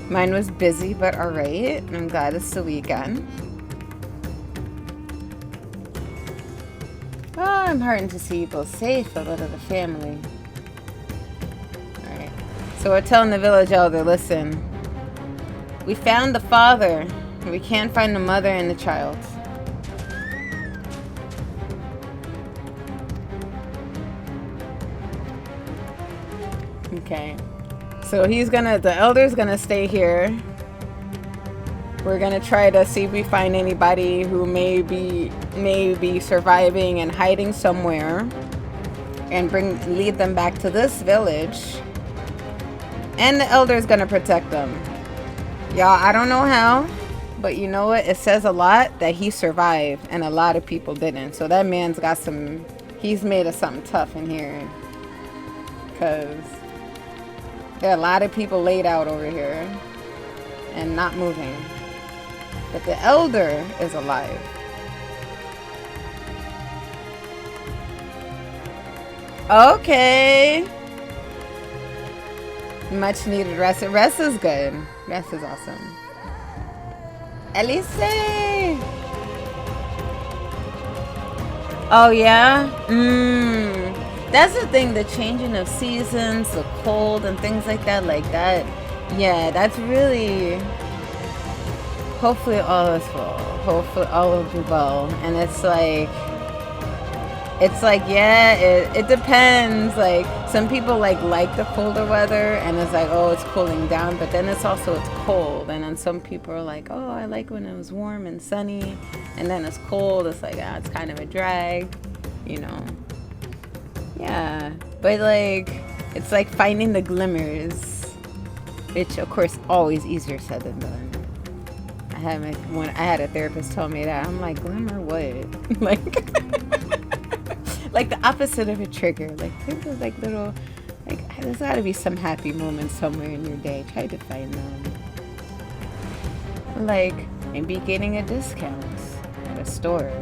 Mine was busy, but alright. I'm glad it's the weekend. Oh, I'm heartened to see you both safe, but what of the family? Alright. So we're telling the village elder, listen. We found the father. We can't find the mother and the child. Okay. So the elder's gonna stay here. We're gonna try to see if we find anybody who may be surviving and hiding somewhere, and lead them back to this village. And the elder's gonna protect them. Y'all, I don't know how, but you know what? It says a lot that he survived and a lot of people didn't. So that man's got he's made of something tough in here. Because there are a lot of people laid out over here and not moving. But the elder is alive. Okay. Much needed rest. Rest is good. Rest is awesome. Elise! Oh yeah? That's the thing, the changing of seasons, the cold and things like that. Yeah, that's really... Hopefully all is well. Hopefully all will be well. And it's like, yeah, it depends. Like, some people like the colder weather, and it's like, oh, it's cooling down, but then it's cold. And then some people are like, oh, I like when it was warm and sunny, and then it's cold. It's like, it's kind of a drag, you know. Yeah, but like, it's like finding the glimmers, which of course always easier said than done. When I had a therapist tell me that, I'm like, glimmer what? like the opposite of a trigger. Like, think of like little, like, there's got to be some happy moments somewhere in your day. Try to find them. Like maybe getting a discount at a store,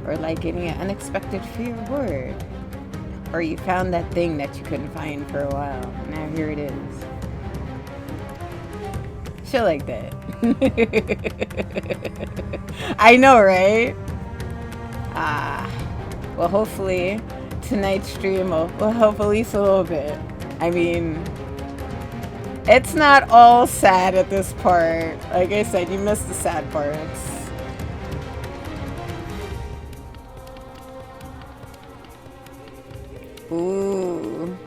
or like getting an unexpected free reward, or you found that thing that you couldn't find for a while. Now here it is. Shit like that. I know, right? Well, hopefully tonight's stream will help at least a little bit. I mean, it's not all sad at this part. Like I said, you missed the sad parts. Ooh.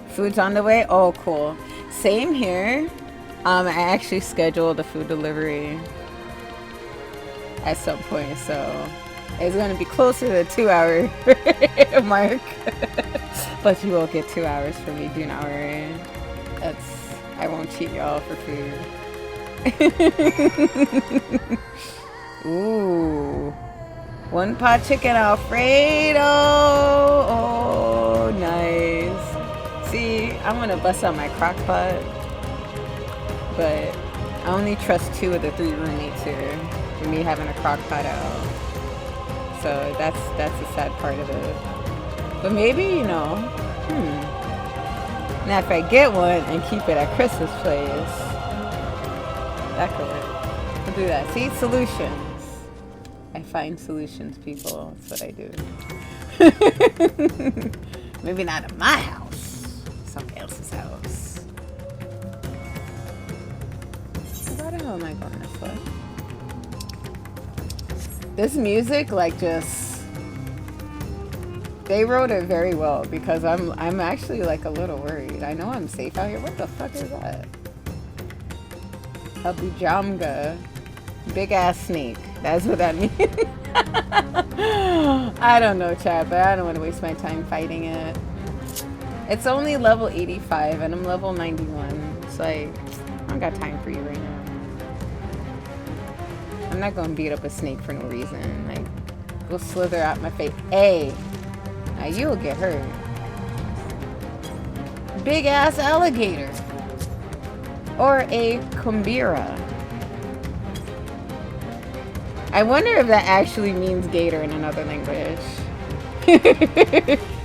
Food's on the way? Oh, cool. Same here. I actually scheduled a food delivery at some point, so it's going to be closer to the 2-hour mark. But you will get 2 hours from me, do not worry. I won't cheat y'all for food. Ooh. One pot chicken Alfredo. Oh, nice. See, I'm going to bust out my crock pot. But I only trust 2 of the 3 roommates here for me having a crock pot out. So that's the sad part of it. But maybe, you know, Now if I get one and keep it at Chris's place, that could work. We'll do that. See? Solutions. I find solutions, people. That's what I do. Maybe not at my house. Somebody else's house. Why the hell am I going this way? This music, like, just... They wrote it very well, because I'm actually, like, a little worried. I know I'm safe out here. What the fuck is that? A Bujamga. Big ass snake. That's what that means. I don't know, chat, but I don't want to waste my time fighting it. It's only level 85 and I'm level 91. It's like, I don't got time for you right now. I'm not gonna beat up a snake for no reason. Like, go slither out my face. Hey, now you'll get hurt. Big ass alligator. Or a Kumbira. I wonder if that actually means gator in another language.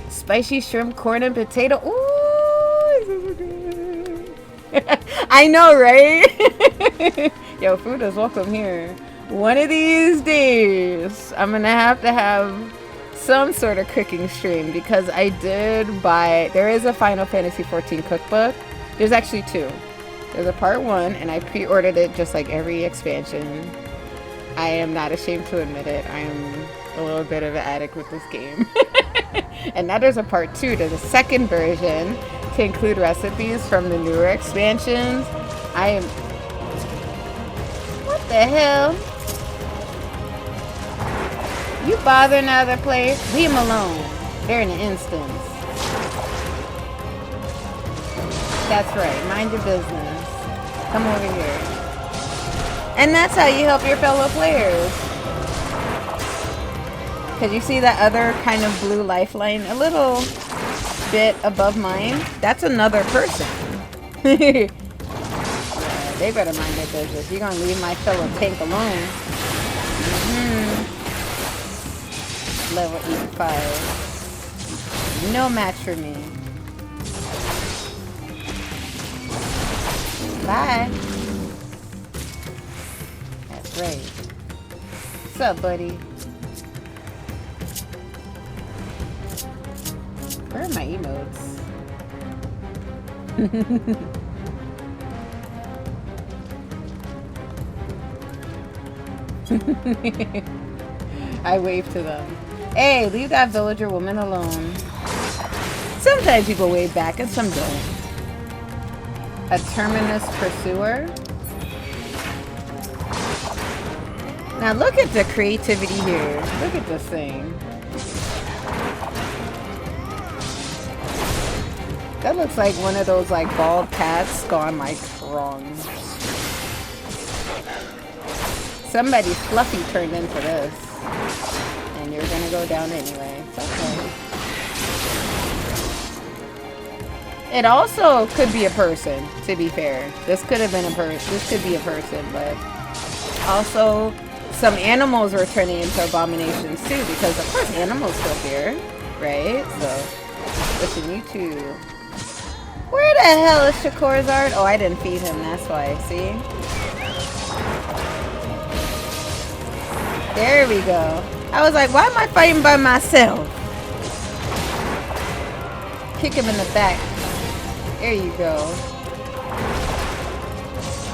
Spicy shrimp, corn, and potato. Ooh, this is good. I know, right? Yo, food is welcome here. One of these days, I'm gonna have to have some sort of cooking stream because I did buy. There is a Final Fantasy XIV cookbook. There's actually two. There's a part 1, and I pre-ordered it just like every expansion. I am not ashamed to admit it. I am a little bit of an addict with this game. And now there's a part 2. There's a second version to include recipes from the newer expansions. I am... What the hell? You bothering other players? Leave them alone. They're in an instance. That's right. Mind your business. Come over here. And that's how you help your fellow players. Because you see that other kind of blue lifeline a little bit above mine? That's another person. Yeah, they better mind their business. You're going to leave my fellow tank alone. Level 85. No match for me. Bye. That's right. What's up, buddy? Where are my emotes? I wave to them. Hey, leave that villager woman alone. Sometimes people wave back and some don't. A terminus pursuer. Now look at the creativity here. Look at this thing. That looks like one of those like bald cats gone like wrong. Somebody fluffy turned into this. And you're gonna go down anyway. It's okay. It also could be a person, to be fair. This could have been a person. This could be a person, but also some animals were turning into abominations too, because of course animals feel fear, right? So, listen, you two. Where the hell is Shakurzard? Oh, I didn't feed him, that's why. See? There we go. I was like, why am I fighting by myself? Kick him in the back. There you go.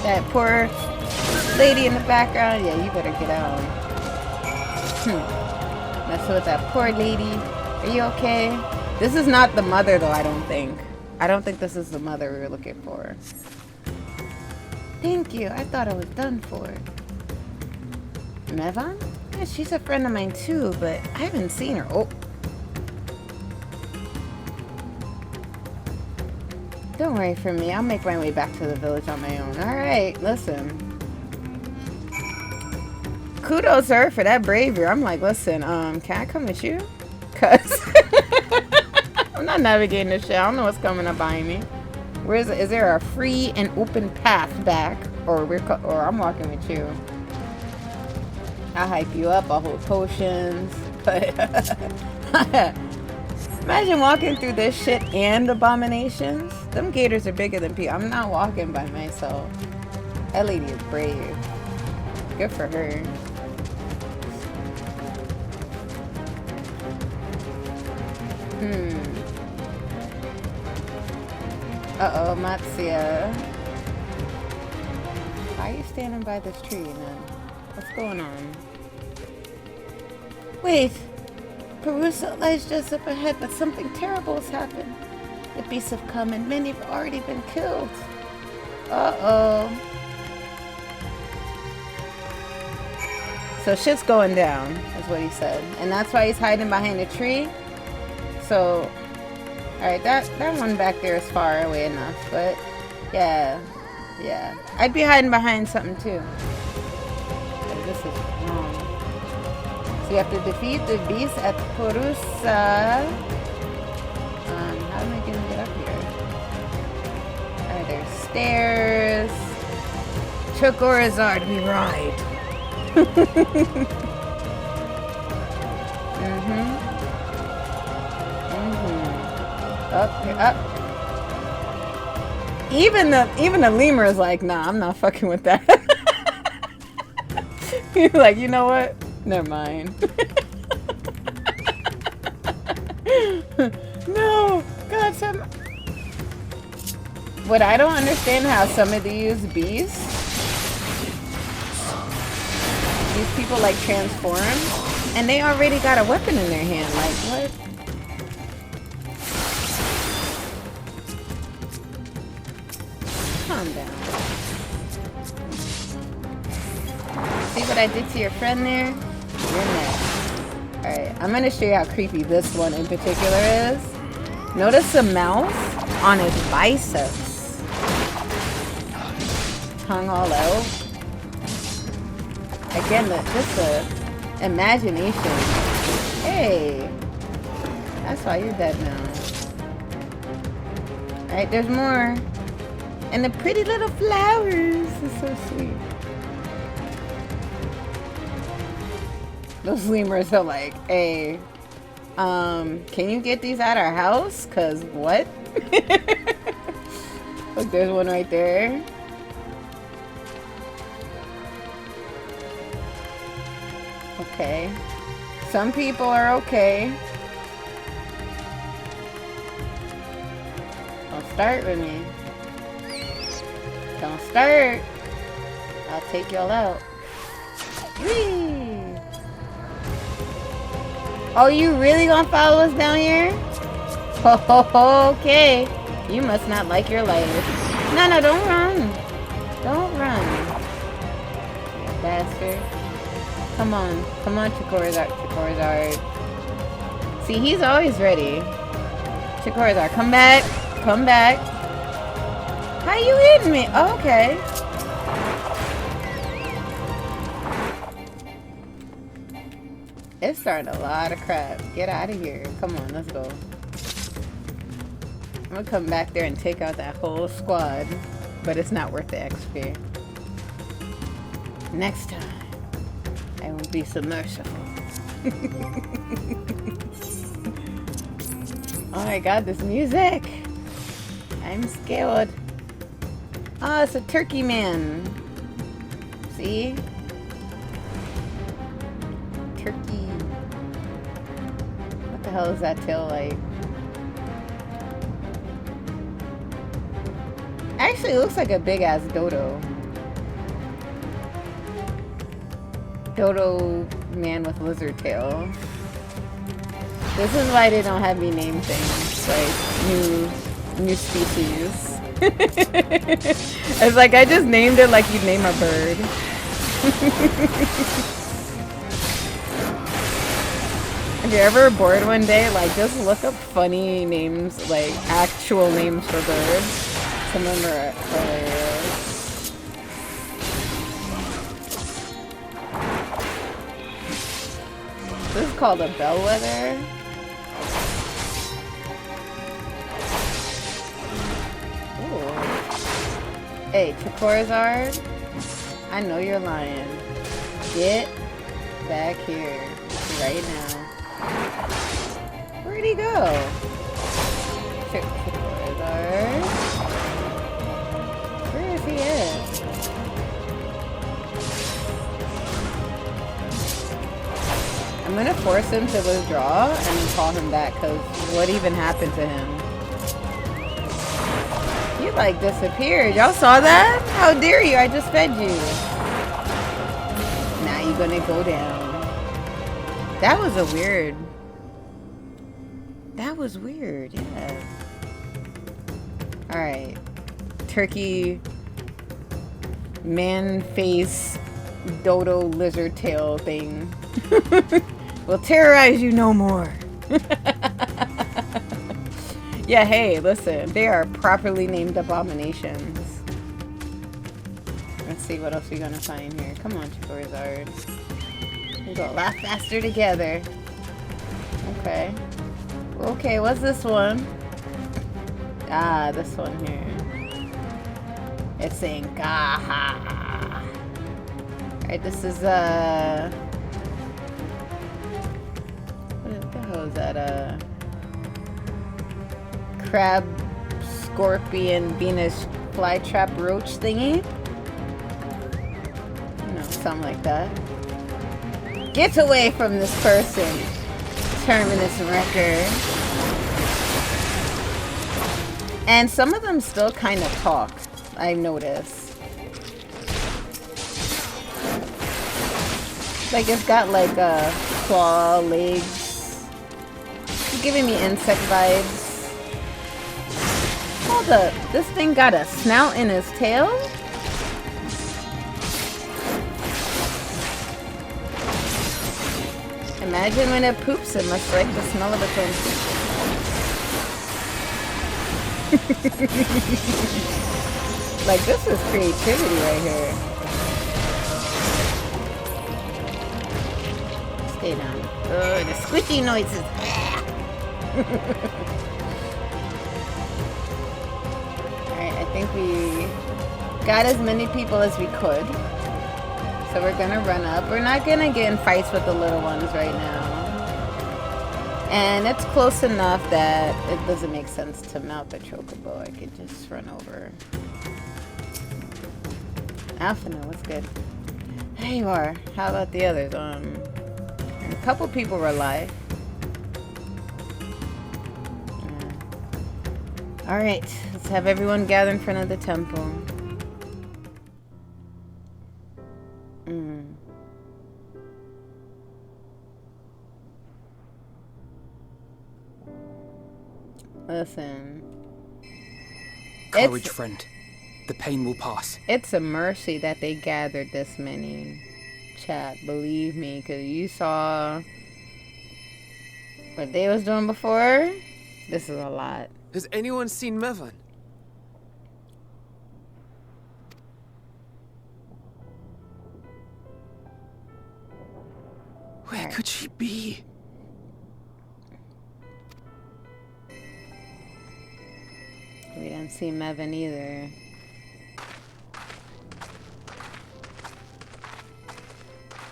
That poor lady in the background. Yeah, you better get out. Messing with that poor lady. Are you okay? This is not the mother, though, I don't think. I don't think this is the mother we were looking for. Thank you. I thought I was done for. Mevan? Yeah, she's a friend of mine, too, but I haven't seen her. Oh. Don't worry for me. I'll make my way back to the village on my own. Alright, listen. Kudos, sir, for that bravery. I'm like, listen, can I come with you? Cause I'm not navigating this shit. I don't know what's coming up behind me. Where is it? Is there a free and open path back? Or I'm walking with you. I'll hype you up. I'll hold potions. But Imagine walking through this shit and abominations. Them gators are bigger than people. I'm not walking by myself. That lady is brave. Good for her. Uh-oh, Matsuya. Why are you standing by this tree, man? What's going on? Wait! Perusa lies just up ahead, but something terrible has happened. The beasts have come and many have already been killed. Uh-oh. So shit's going down, is what he said. And that's why he's hiding behind a tree. So, alright, that one back there is far away enough, but yeah. I'd be hiding behind something too. But this is wrong. So you have to defeat the beast at Perusa. How am I gonna get up here? Alright, there's stairs. Chocorizard, we ride. Up. Even the lemur is like, nah, I'm not fucking with that. He's like, you know what? Never mind. No, God, what I don't understand how some of these beasts, these people like transform, and they already got a weapon in their hand. Like what? Calm down. See what I did to your friend there? You're next. Alright, I'm gonna show you how creepy this one in particular is. Notice the mouth on his biceps. Tongue all out. Again, just the imagination. Hey! That's why you're dead now. Alright, there's more. And the pretty little flowers. It's so sweet. Those lemurs are like, hey, can you get these at our house? Cause what? Look, there's one right there. Okay. Some people are okay. Don't start with me. Don't start. I'll take y'all out. Whee! Oh, you really gonna follow us down here? Okay. You must not like your life. No, don't run. Don't run. You bastard. Come on, Chocorizard. See, he's always ready. Chocorizard, come back. How you hitting me? Oh, okay. It's starting a lot of crap. Get out of here. Come on, let's go. I'm gonna come back there and take out that whole squad. But it's not worth the XP. Next time, I will be so merciful. Oh my god, this music! I'm scared. Oh, it's a turkey man. See? Turkey. What the hell is that tail like? Actually, it looks like a big ass dodo. Dodo man with lizard tail. This is why they don't have me name things like new species. It's like I just named it like you'd name a bird. If you're ever bored one day, like just look up funny names, like actual names for birds. Some of them are hilarious. This is called a bellwether. Ooh. Hey, Chocorizard, I know you're lying. Get back here right now. Where'd he go? Charizard. Where is he at? I'm gonna force him to withdraw and then call him back, because what even happened to him? You like disappeared. Y'all saw that? How dare you? I just fed you. Now you're gonna go down. That was a weird. That was weird, yeah. Alright. Turkey man face dodo lizard tail thing will terrorize you no more. Yeah, hey, listen. They are properly named abominations. Let's see what else we're gonna find here. Come on, Charizard. We go a lot faster together. Okay. Okay, what's this one? Ah, this one here. It's saying Gaha. Alright, this is what the hell is that? Crab, scorpion, Venus flytrap roach thingy? You know, something like that. Get away from this person, Terminus Wrecker. And some of them still kind of talk, I notice. Like it's got like a claw, legs. It's giving me insect vibes. Hold up, this thing got a snout in his tail? Imagine when it poops, it must like the smell of its own poop. Like, this is creativity right here. Stay down. Oh, the squishy noises. Alright, I think we got as many people as we could. So we're gonna run up. We're not gonna get in fights with the little ones right now. And it's close enough that it doesn't make sense to mount the chocobo. I could just run over. Alphino, what's good? There you are. How about the others? A couple people were alive. Yeah. Alright, let's have everyone gather in front of the temple. Listen. Courage, friend. The pain will pass. It's a mercy that they gathered this many. Chat, believe me, because you saw what they was doing before. This is a lot. Has anyone seen Mevan? Where could she be? We didn't see Mevan either.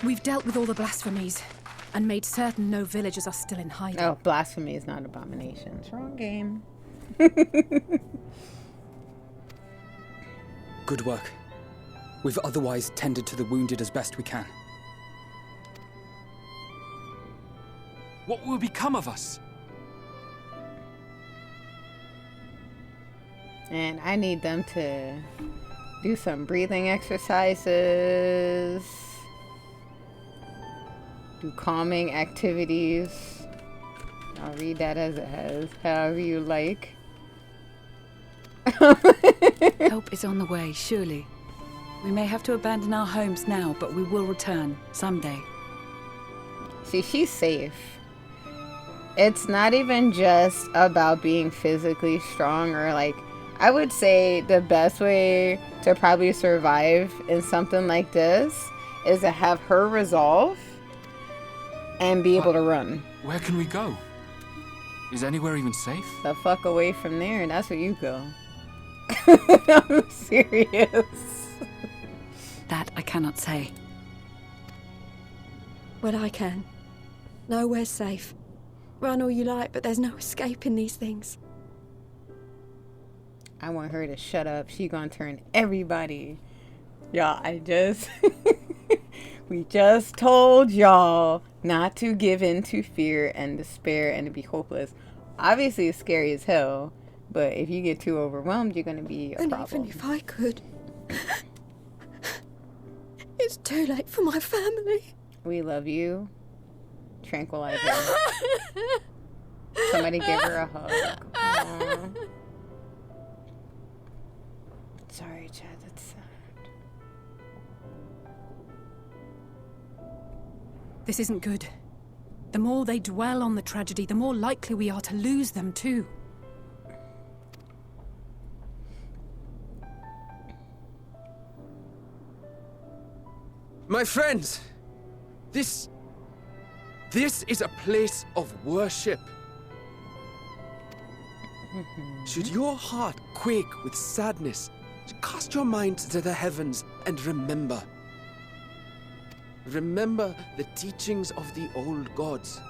We've dealt with all the blasphemies and made certain no villagers are still in hiding. Oh, blasphemy is not abominations. Wrong game. Good work. We've otherwise tended to the wounded as best we can. What will become of us? And I need them to do some breathing exercises, do calming activities. I'll read that as it has, however you like. Help is on the way, surely. We may have to abandon our homes now, but we will return someday. See, she's safe. It's not even just about being physically strong or like, I would say the best way to probably survive in something like this is to have her resolve and be able to run. Where can we go? Is anywhere even safe? The fuck away from there, and that's where you go. I'm serious. That I cannot say. Well, I can. Nowhere's safe. Run all you like, but there's no escaping these things. I want her to shut up. She gonna turn everybody. Y'all, we just told y'all not to give in to fear and despair and to be hopeless. Obviously, it's scary as hell, but if you get too overwhelmed, you're gonna be a problem. Even if I could, it's too late for my family. We love you. Tranquilize her. Somebody give her a hug. Aww. Sorry, Chad, that's sad. This isn't good. The more they dwell on the tragedy, the more likely we are to lose them too. My friends, this is a place of worship. Should your heart quake with sadness, cast your mind to the heavens and remember. Remember the teachings of the old gods.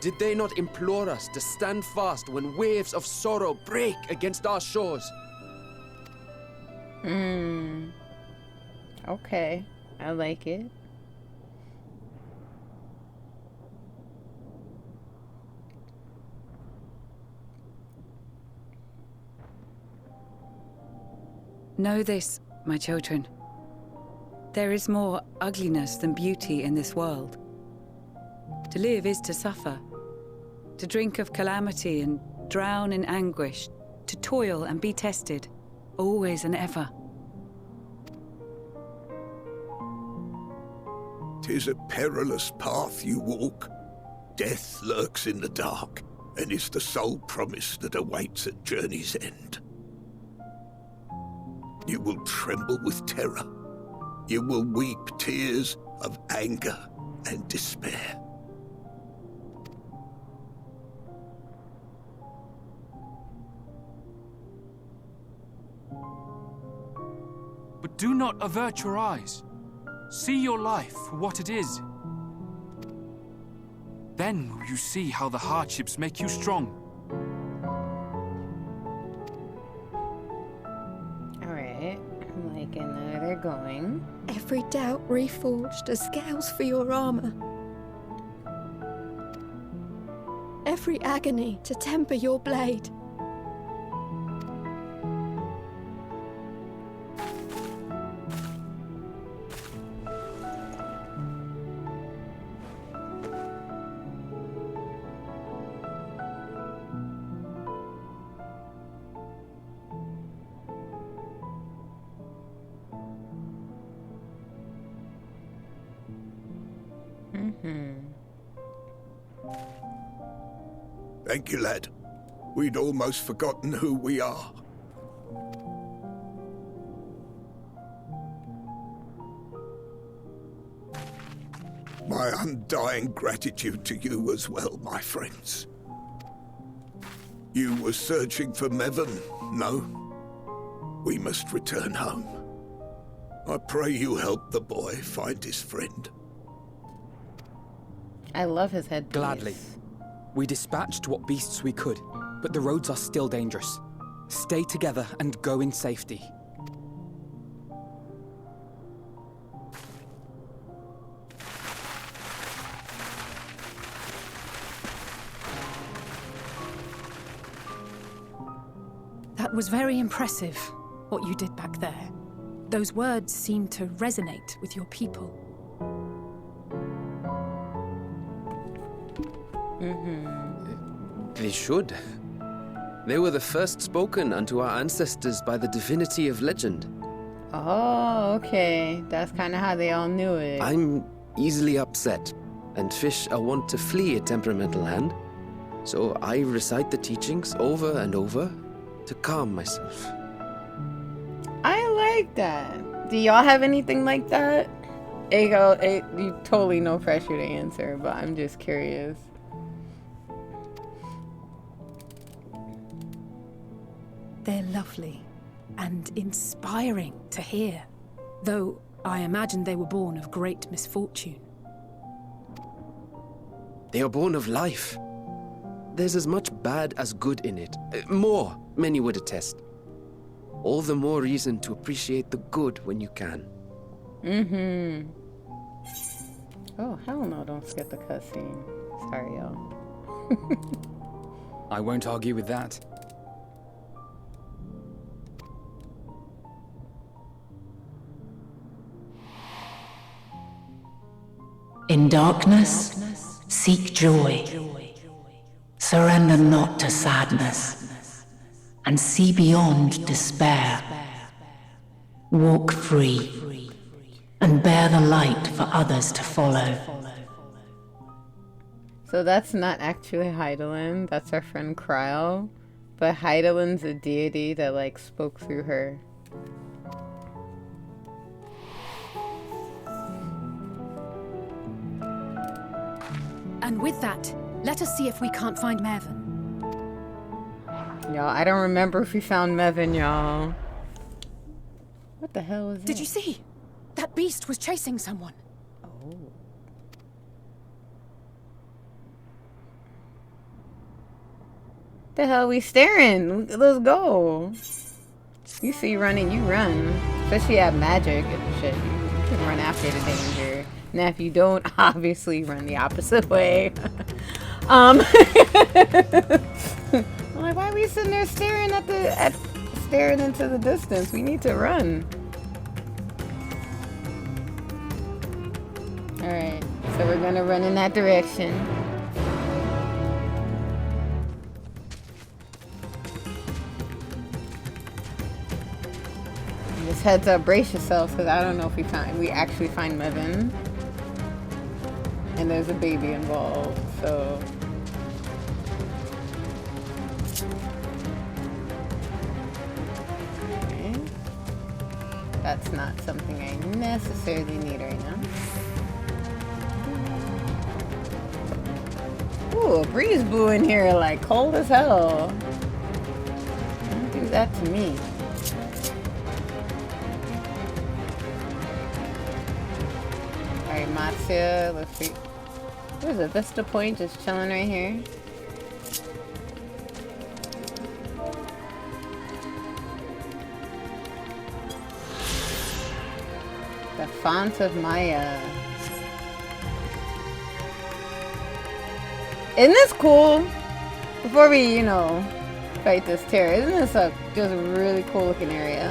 Did they not implore us to stand fast when waves of sorrow break against our shores? Okay, I like it. Know this, my children. There is more ugliness than beauty in this world. To live is to suffer. To drink of calamity and drown in anguish. To toil and be tested, always and ever. 'Tis a perilous path you walk. Death lurks in the dark, and is the sole promise that awaits at journey's end. You will tremble with terror. You will weep tears of anger and despair. But do not avert your eyes. See your life for what it is. Then will you see how the hardships make you strong. Alright, I'm liking where they're going. Every doubt reforged as scales for your armor. Every agony to temper your blade. Thank you, lad. We'd almost forgotten who we are. My undying gratitude to you as well, my friends. You were searching for Mevon, no? We must return home. I pray you help the boy find his friend. I love his headpiece. Gladly. We dispatched what beasts we could, but the roads are still dangerous. Stay together and go in safety. That was very impressive, what you did back there. Those words seem to resonate with your people. They should. They were the first spoken unto our ancestors by the divinity of legend. Oh, okay. That's kind of how they all knew it. I'm easily upset, and fish are wont to flee a temperamental hand. So I recite the teachings over and over to calm myself. I like that. Do y'all have anything like that? You totally no pressure to answer, but I'm just curious. They're lovely and inspiring to hear, though I imagine they were born of great misfortune. They are born of life, there's as much bad as good in it. More, many would attest. All the more reason to appreciate the good when you can. Mm-hmm. Oh, hell no, don't skip the cutscene. Sorry, y'all. I won't argue with that. In darkness, seek joy. Surrender not to sadness, and see beyond despair. Walk free, and bear the light for others to follow. So that's not actually Hydaelyn, that's our friend Krile. But Hydaelyn's a deity that, like, spoke through her. And with that, let us see if we can't find Mervyn. Y'all, I don't remember if we found Mervyn, y'all. What the hell was that? Did you see? That beast was chasing someone. Oh. The hell we staring? Let's go. You see running, you run. Especially at magic and shit. You can run after the danger. Now if you don't, obviously run the opposite way. I'm like, why are we sitting there staring staring into the distance? We need to run. Alright, so we're gonna run in that direction. Just heads up, brace yourselves, because I don't know if we actually find Mervyn. And there's a baby involved, so... Okay. That's not something I necessarily need right now. Ooh, a breeze blew in here, like, cold as hell. Don't do that to me. Alright, Matsuya, let's see. There's a Vista Point just chilling right here. The Font of Maya. Isn't this cool? Before we, you know, fight this terror, isn't this a just a really cool looking area?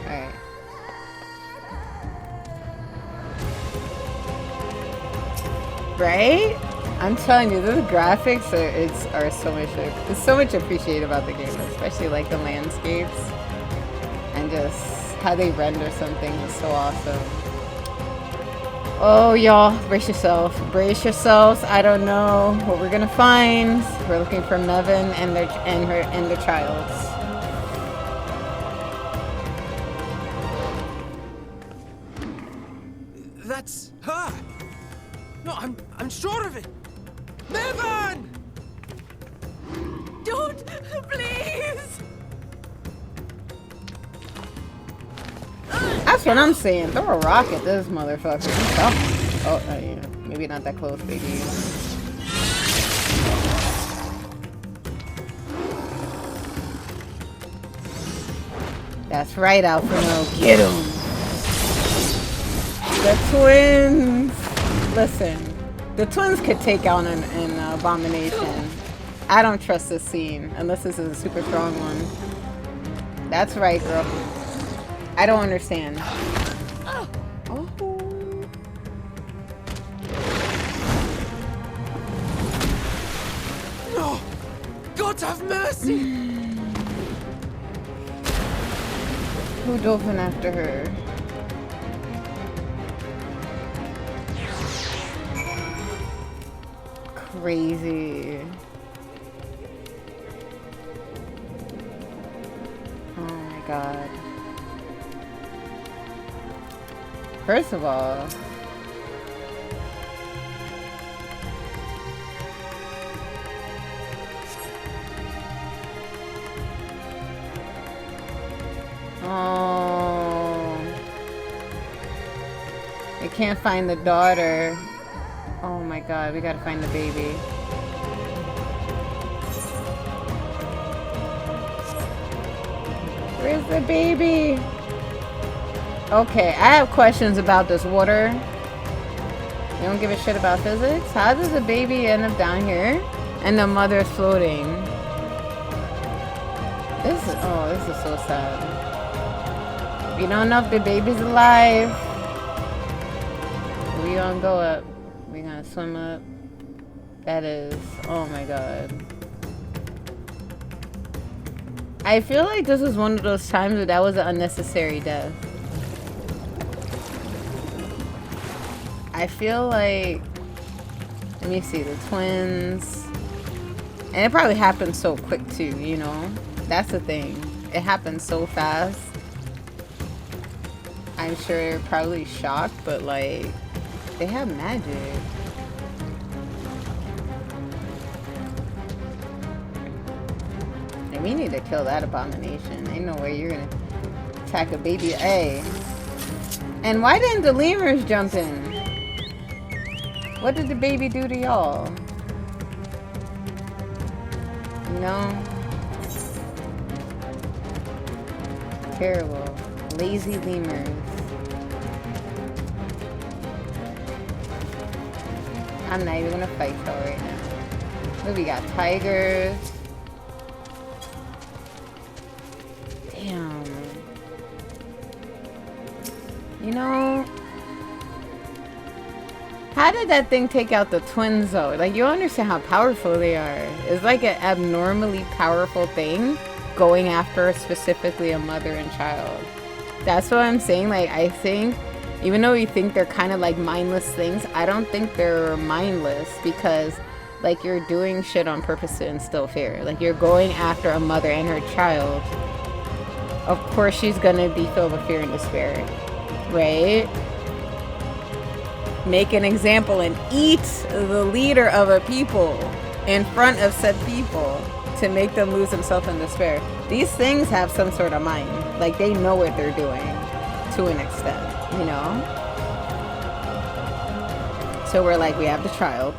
Alright. Right? I'm telling you, the graphics are so much. It's so much appreciated about the game, especially like the landscapes and just how they render something is so awesome. Oh, y'all, brace yourself. Brace yourselves. I don't know what we're gonna find. We're looking for Mervyn and their child. That's her. No, I'm sure of it. Mervyn! Don't, please. That's what I'm saying. Throw a rock at this motherfucker. Oh, yeah. Maybe not that close, baby. That's right, Alphino. Get him. The twins. Listen, the twins could take out an abomination. I don't trust this scene unless this is a super strong one. That's right, girl. I don't understand. Oh. No! God have mercy! Who dove in after her? Crazy. Oh my god. First of all, I can't find the daughter. Oh my my god, we gotta find the baby. Where's the baby? Okay, I have questions about this water. You don't give a shit about physics? How does the baby end up down here and the mother's floating? This is so sad. We don't know if the baby's alive. We gonna go up. We gonna swim up. That is, oh my god. I feel like this is one of those times where that was an unnecessary death. I feel like, let me see, the twins. And it probably happened so quick too, you know? That's the thing. It happened so fast. I'm sure they're probably shocked, but like, they have magic. And we need to kill that abomination. Ain't no way you're gonna attack a baby. Hey. And why didn't the lemurs jump in? What did the baby do to y'all? You know? Terrible. Lazy lemurs. I'm not even gonna fight y'all right now. Look, we got tigers. Damn. You know, how did that thing take out the twins though? Like, you don't understand how powerful they are. It's like an abnormally powerful thing going after specifically a mother and child. That's what I'm saying. Like, I think, even though we think they're kind of like mindless things, I don't think they're mindless, because like, you're doing shit on purpose to instill fear. Like, you're going after a mother and her child. Of course she's gonna be filled with fear and despair, right? Make an example and eat the leader of a people in front of said people to make them lose themselves in despair. These things have some sort of mind. Like, they know what they're doing to an extent, you know? So we're like, we have the child.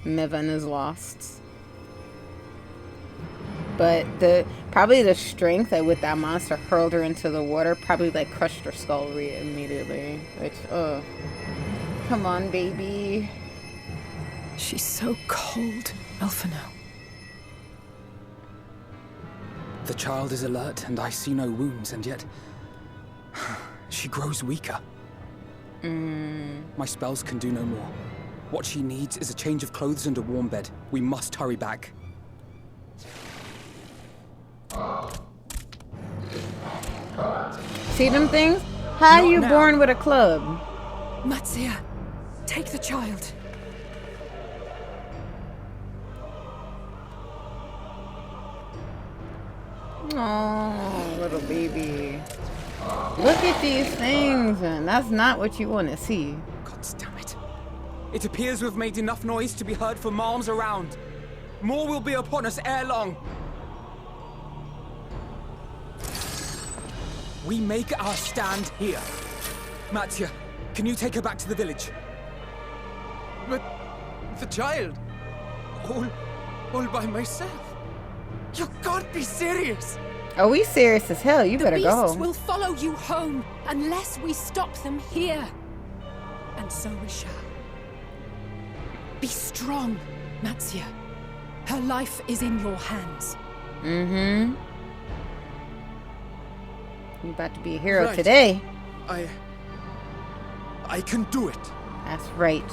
Mivan is lost. But probably the strength that with that monster hurled her into the water probably like crushed her skull immediately. Which, ugh. Come on, baby. She's so cold, Alphinaud. The child is alert and I see no wounds, and yet she grows weaker. My spells can do no more. What she needs is a change of clothes and a warm bed. We must hurry back. See them things? How are you born with a club? Matzia, take the child. Oh, little baby. Look at these things, and that's not what you want to see. God damn it. It appears we've made enough noise to be heard for miles around. More will be upon us ere long. We make our stand here. Matzia, can you take her back to the village? But the child, all by myself. You can't be serious. Oh, we serious as hell. You better go. The beasts will follow you home unless we stop them here. And so we shall. Be strong, Matzia. Her life is in your hands. Mm-hmm. You about to be a hero today. I can do it. That's right.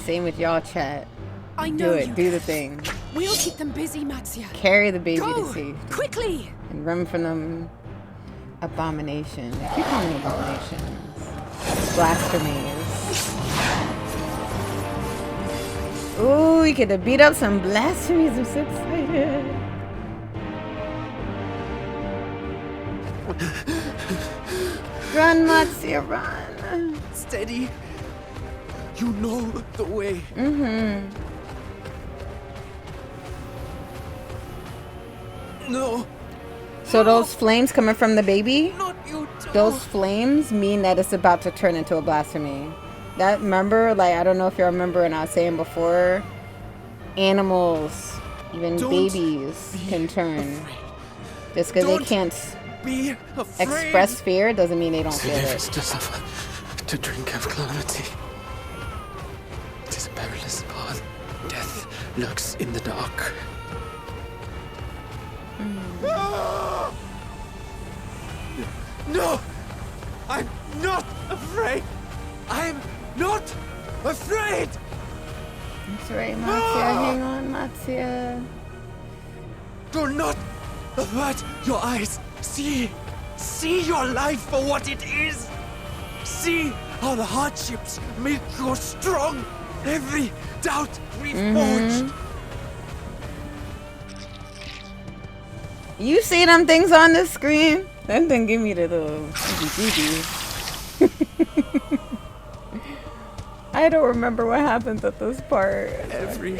Same with y'all, chat. I know do it. You do the thing. We'll keep them busy, Matzia. Carry the baby Go, to safety. Quickly! And run from them abominations. I keep calling them abominations. Blasphemies. Ooh, we could have beat up some blasphemies. I'm so excited. Run, Matzia, run. Steady. You know the way. Mm-hmm. No. So those flames coming from the baby? Not you too. Those flames mean that it's about to turn into a blasphemy. that, remember, like, I don't know if you remember when I was saying before, animals, even babies, can turn. Just because they can't express fear doesn't mean they don't feel To live it. is to suffer, to drink of calamity. It is a perilous path. Death lurks in the dark. No! I'm not afraid! I'm not afraid! That's right, Matsuya. Hang on, Matsuya. Do not avert your eyes. See your life for what it is. See how the hardships make you strong. Every doubt reforged. You see them things on the screen? That didn't give me the little GG. I don't remember what happens at this part. Every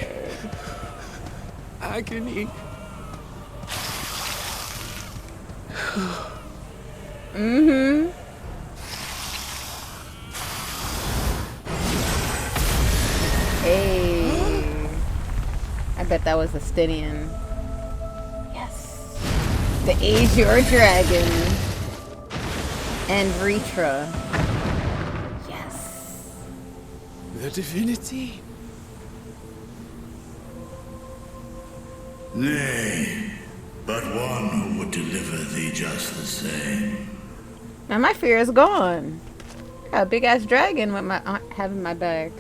agony. Mm-hmm. Hey. I bet that was a Stydian. Yes. The Age Your Dragon. And Vritra. Yes. The divinity. Nay, but one who would deliver thee just the same. Now my fear is gone. Got a big ass dragon with my having my back.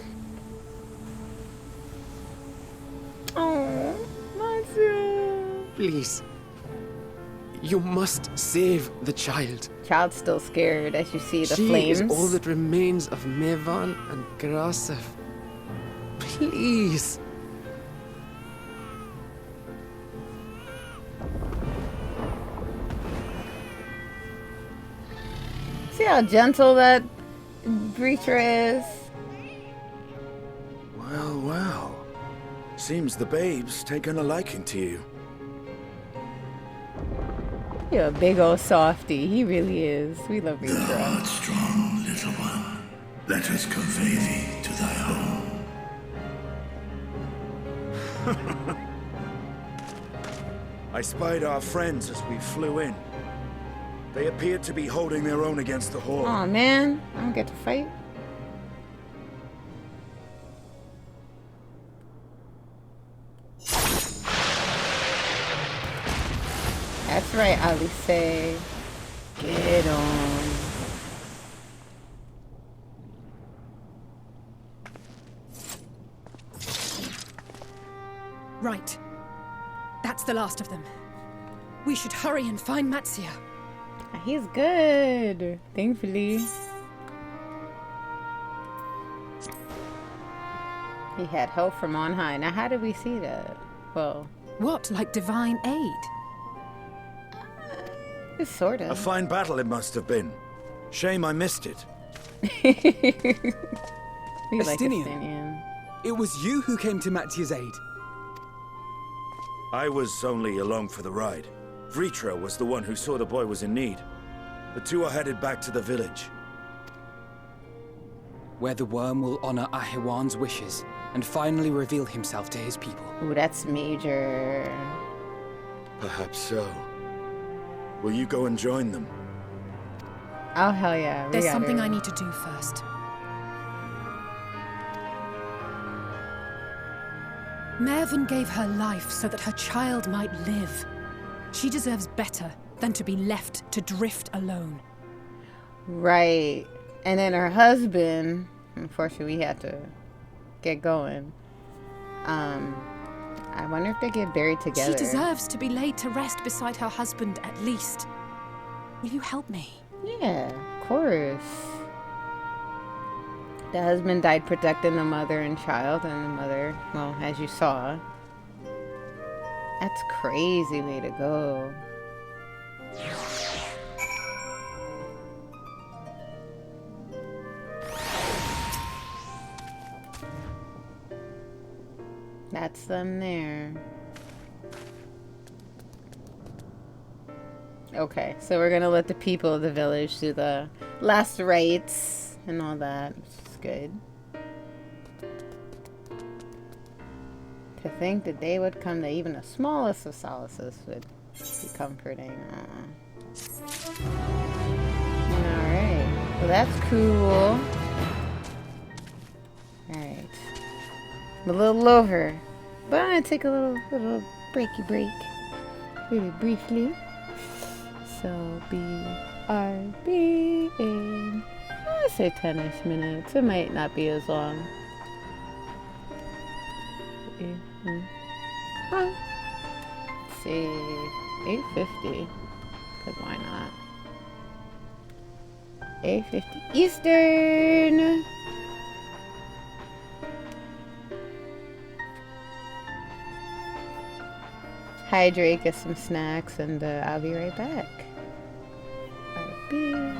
Oh, Matsu. Please. You must save the child. Child's still scared as you see the She flames. is all that remains of Mevan and Grasef. Please. See how gentle that Vritra is? Well, well. Seems the babe's taken a liking to you. You're a big old softy. He really is. We love Thou Vritra. art strong, little one. Let us convey thee to thy home. I spied our friends as we flew in. They appeared to be holding their own against the Horde. Aw, man. I don't get to fight. That's right, Alice. Get on. Right. That's the last of them. We should hurry and find Matsuya. He's good, thankfully. He had help from on high. Now, how did we see that? Well, what, like divine aid? Sort A of. fine battle it must have been. Shame I missed it. We like Estinian. Estinian. It was you who came to Matsuya's aid. I was only along for the ride. Vritra was the one who saw the boy was in need. The two are headed back to the village. Where the worm will honor Ahiwan's wishes and finally reveal himself to his people. Ooh, that's major. Perhaps so. Will you go and join them? Oh, hell yeah. There's something I need to do first. Mervyn gave her life so that her child might live. She deserves better than to be left to drift alone. Right. And then her husband, unfortunately, we had to get going. I wonder if they get buried together. She deserves to be laid to rest beside her husband at least. Will you help me? Yeah, of course. The husband died protecting the mother and child, and the mother, well, as you saw. That's crazy way to go. That's them there. Okay, so we're gonna let the people of the village do the last rites and all that, which is good. To think that they would come, that even the smallest of solaces would be comforting. Alright. Well, that's cool. Alright. I'm a little over. But I'm gonna take a little breaky break. Really briefly. So BRB in, I'll say 10-ish minutes. It might not be as long. Let's see, 8:50. Cause why not? 8:50 Eastern. Hydrate, get some snacks, and I'll be right back. RB.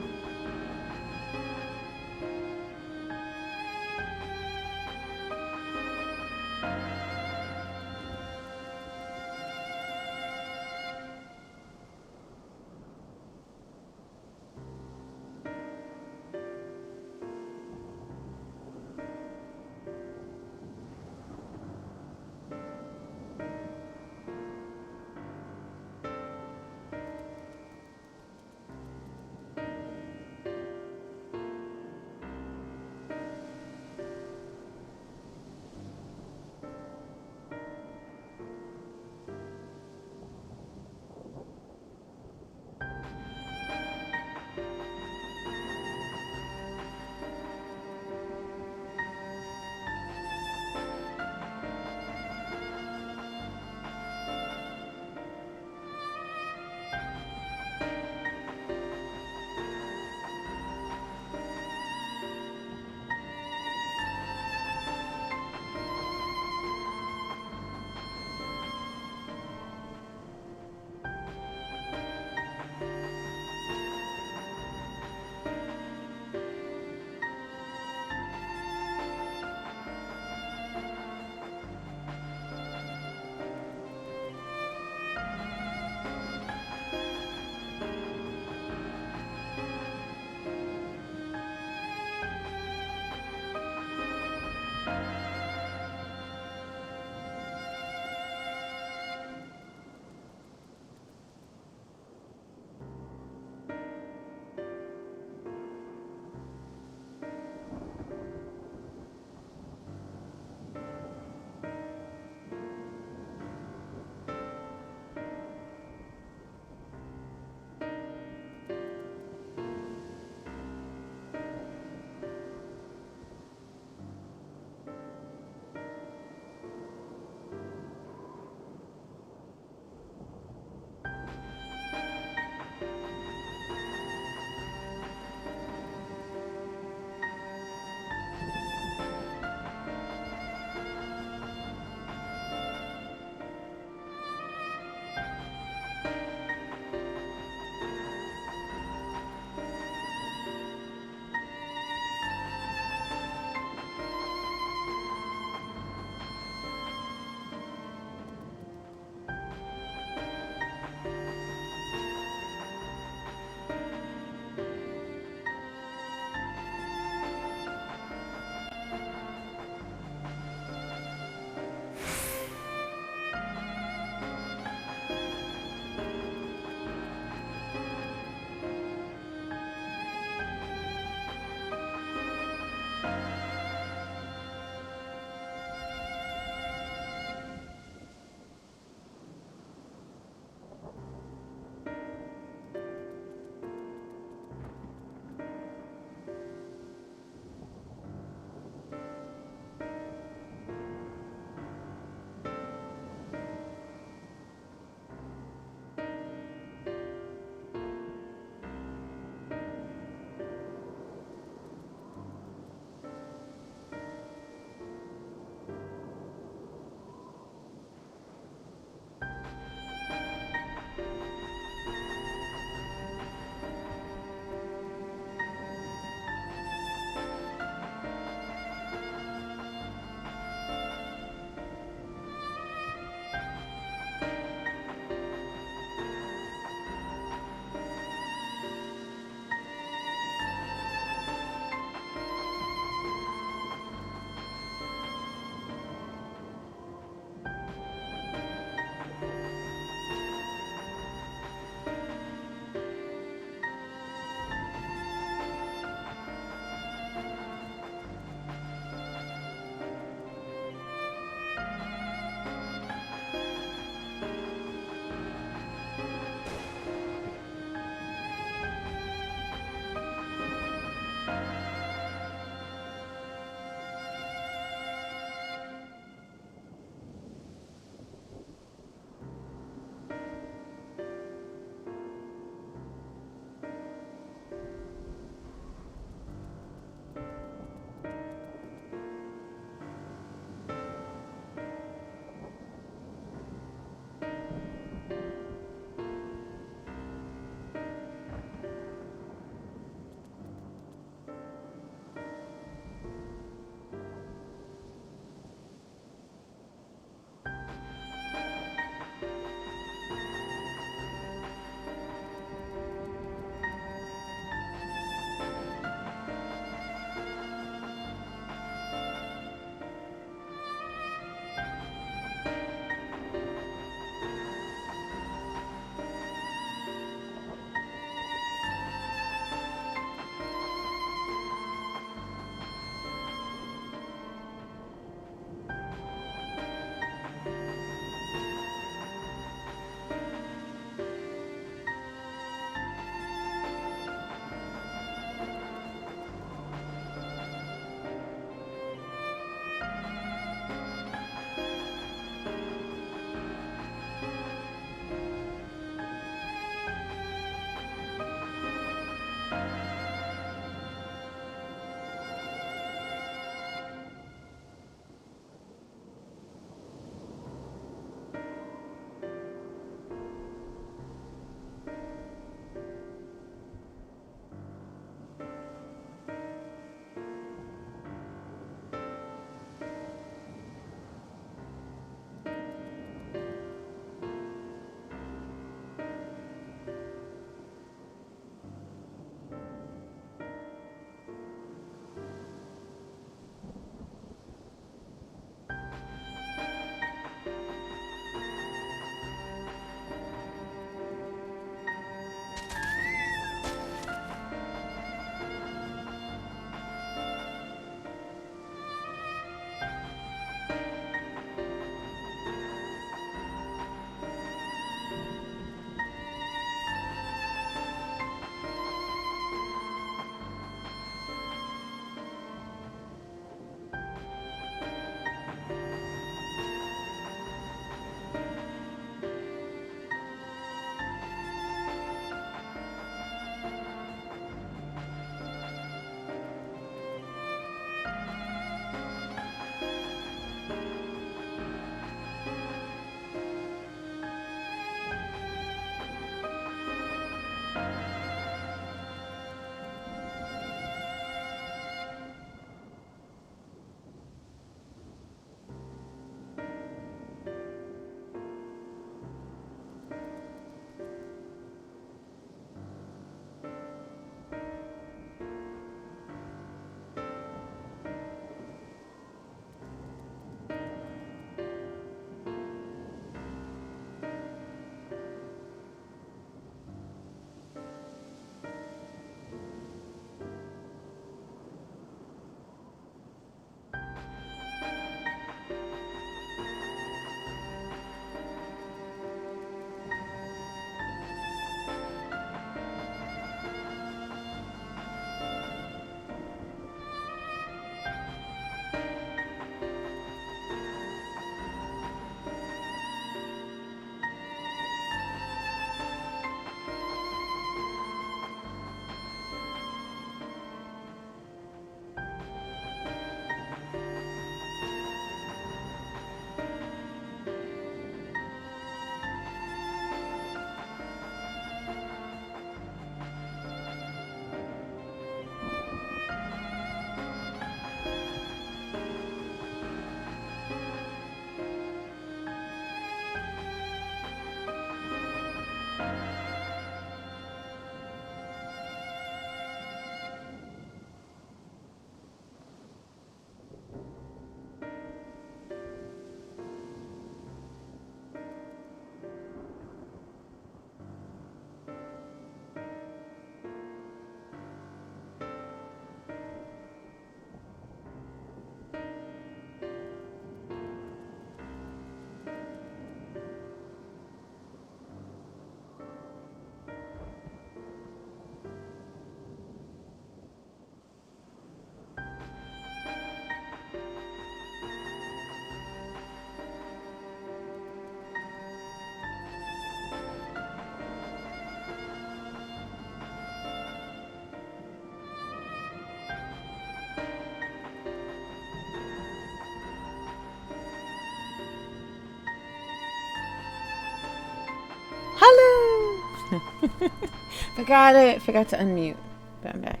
Forgot to unmute. But I'm back.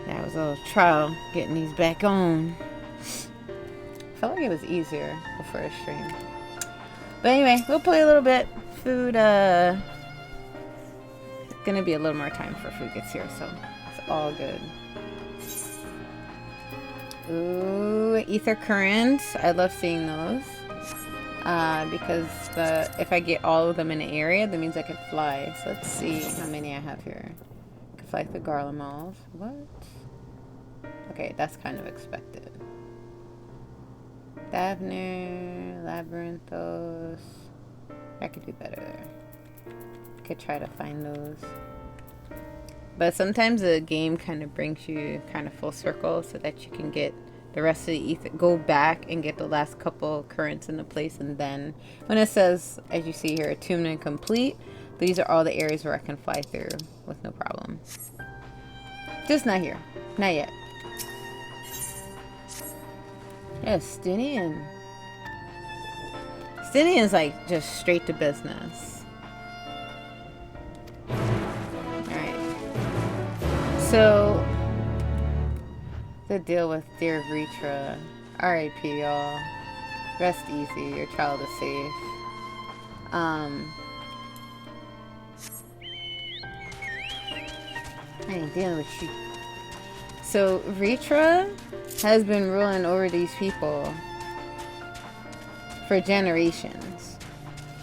That was a little trial getting these back on. Felt like it was easier before a stream. But anyway, we'll play a little bit. Food, it's gonna be a little more time before food gets here, so it's all good. Ooh, ether currents. I love seeing those. Because if I get all of them in an area, that means I can fly. So let's see how many I have here. I can fly through Garlemald. What? Okay, that's kind of expected. Thavnir, Labyrinthos. I could do better there. Could try to find those. But sometimes the game kind of brings you kind of full circle so that you can get the rest of the ether, go back and get the last couple currents into place, and then when it says, as you see here, attunement complete, these are all the areas where I can fly through with no problem. Just not here. Not yet. Yeah, Stinian. Stinian's like just straight to business. Alright. So the deal with dear Vritra. R.I.P. y'all. Rest easy. Your child is safe. I ain't dealing with you. So Vritra has been ruling over these people for generations.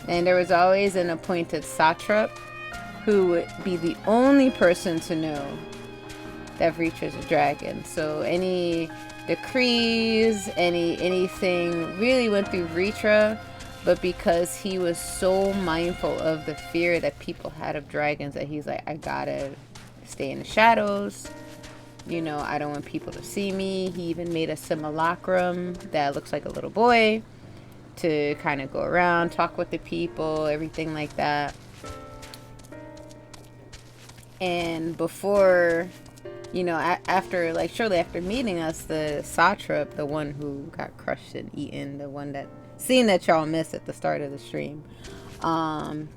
And there was always an appointed satrap who would be the only person to know that Vritra's a dragon. So any decrees, anything really went through Vritra, but because he was so mindful of the fear that people had of dragons that he's like, I gotta stay in the shadows. You know, I don't want people to see me. He even made a simulacrum that looks like a little boy to kind of go around, talk with the people, everything like that. And before, you know, after, like, shortly after meeting us, the satrap, the one who got crushed and eaten, the one that, scene that y'all missed at the start of the stream,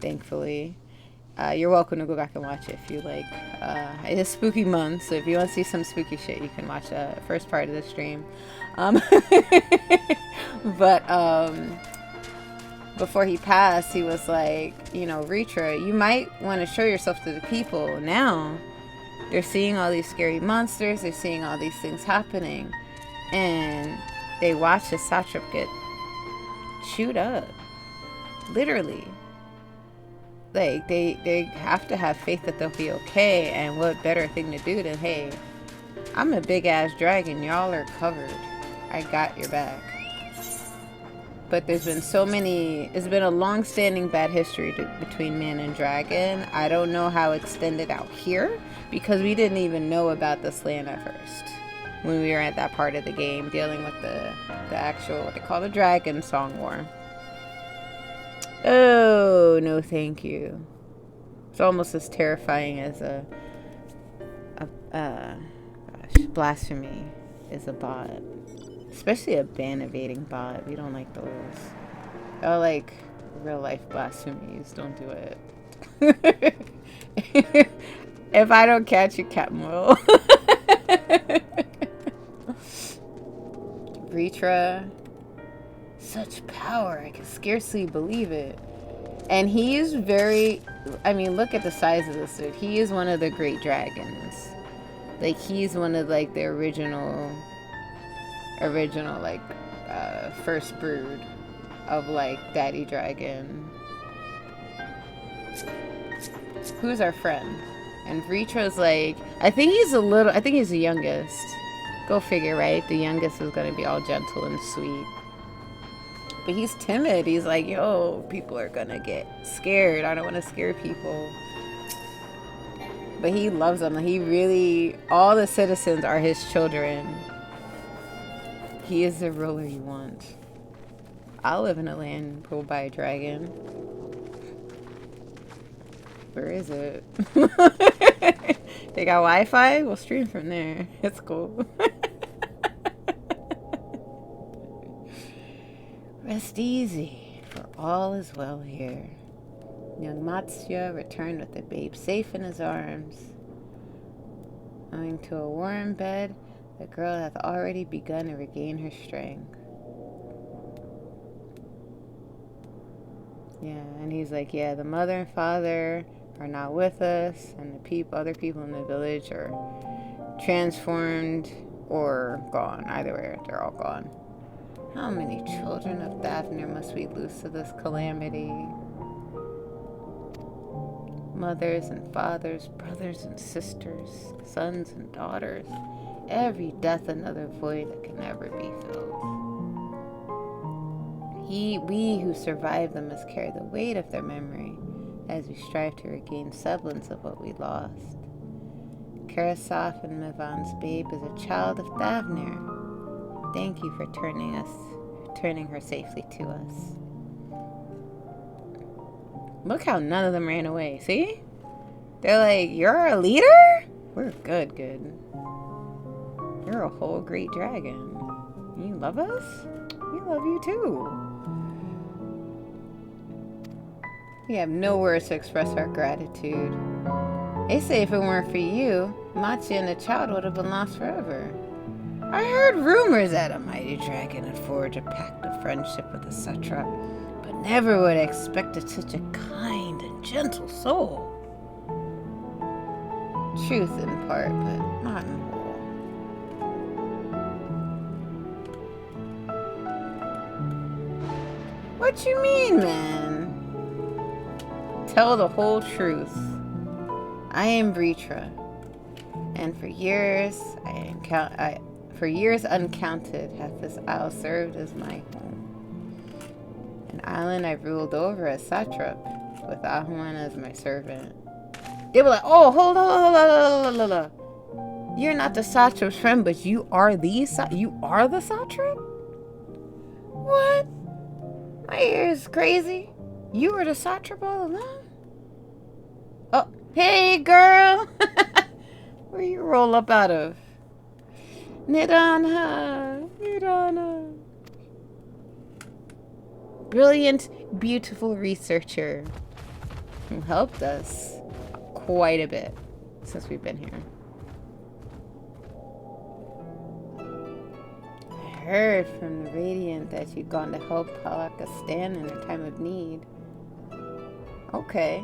thankfully. You're welcome to go back and watch it if you like. It's spooky month, so if you want to see some spooky shit, you can watch the first part of the stream. But before he passed, he was like, you know, Vritra, you might want to show yourself to the people now. They're seeing all these scary monsters, they're seeing all these things happening, and they watch the satrap get chewed up. Literally. Like, they have to have faith that they'll be okay, and what better thing to do than, hey, I'm a big ass dragon, y'all are covered, I got your back. But there's been so many, it's been a long-standing bad history between man and dragon. I don't know how extended out here, because we didn't even know about this land at first when we were at that part of the game dealing with the actual, what they call the dragon song war. Oh, no thank you. It's almost as terrifying as gosh, blasphemy is a bot. Especially a ban evading bot. We don't like those. Oh, like real life blasphemies. Don't do it. If I don't catch you, Captain Will. Vritra. Such power, I can scarcely believe it. And he is very, I mean, look at the size of this dude. He is one of the great dragons. Like, he's one of, like, the original, like, first brood of, like, Daddy Dragon. Who's our friend? And Vritra's, like, I think he's the youngest. Go figure, right? The youngest is gonna be all gentle and sweet. But he's timid. He's like, yo, people are gonna get scared. I don't want to scare people. But he loves them. He really, all the citizens are his children. He is the ruler you want. I'll live in a land ruled by a dragon. Where is it? They got Wi-Fi? We'll stream from there. It's cool. Rest easy, for all is well here. Young Matsya returned with the babe safe in his arms. Owing to a warm bed, the girl hath already begun to regain her strength. Yeah, and he's like, yeah, the mother and father are not with us, and the other people in the village are transformed or gone. Either way, they're all gone. How many children of Thavnir must we lose to this calamity? Mothers and fathers, brothers and sisters, sons and daughters. Every death another void that can never be filled. We who survive them must carry the weight of their memory as we strive to regain semblance of what we lost. Karasaf and Mivan's babe is a child of Thavnir. Thank you for turning her safely to us. Look how none of them ran away. See? They're like, you're a leader? We're good. You're a whole great dragon. You love us? We love you too. We have no words to express our gratitude. They say if it weren't for you, Matsya and the child would have been lost forever. I heard rumors that a mighty dragon had forged a pact of friendship with the satrap, but never would have expected such a kind and gentle soul. Truth in part, but not in whole. What you mean, man? Tell the whole truth. I am Vritra, and for years uncounted hath this isle served as my home. An island I ruled over as satrap, with Ahuan as my servant. They were like, oh, hold on. You're not the satrap's friend, but you are the satrap? What? My ears crazy. You were the satrap all along? Oh, hey, girl. Where you roll up out of? Nidana. Brilliant, beautiful researcher who helped us quite a bit since we've been here. I heard from the Radiant that you'd gone to help Palakistan in her time of need. Okay.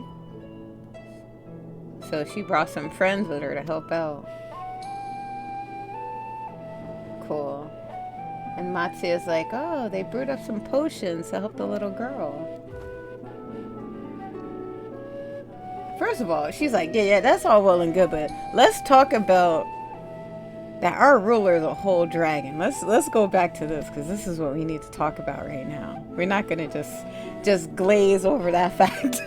So she brought some friends with her to help out. Cool. And Matsya's like, oh, they brewed up some potions to help the little girl. First of all, she's like, yeah, that's all well and good, but let's talk about that our ruler is a whole dragon. Let's go back to this, because this is what we need to talk about right now. We're not gonna just glaze over that fact.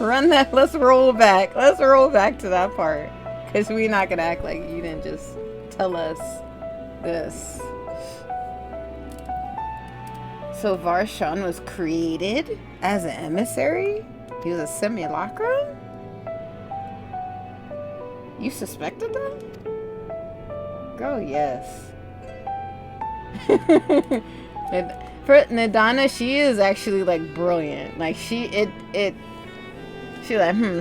Let's roll back to that part, because we're not gonna act like you didn't just tell us this. So Varshan was created as an emissary? He was a simulacrum? You suspected that? Girl, yes. For Nidana, she is actually like brilliant. Like she's like,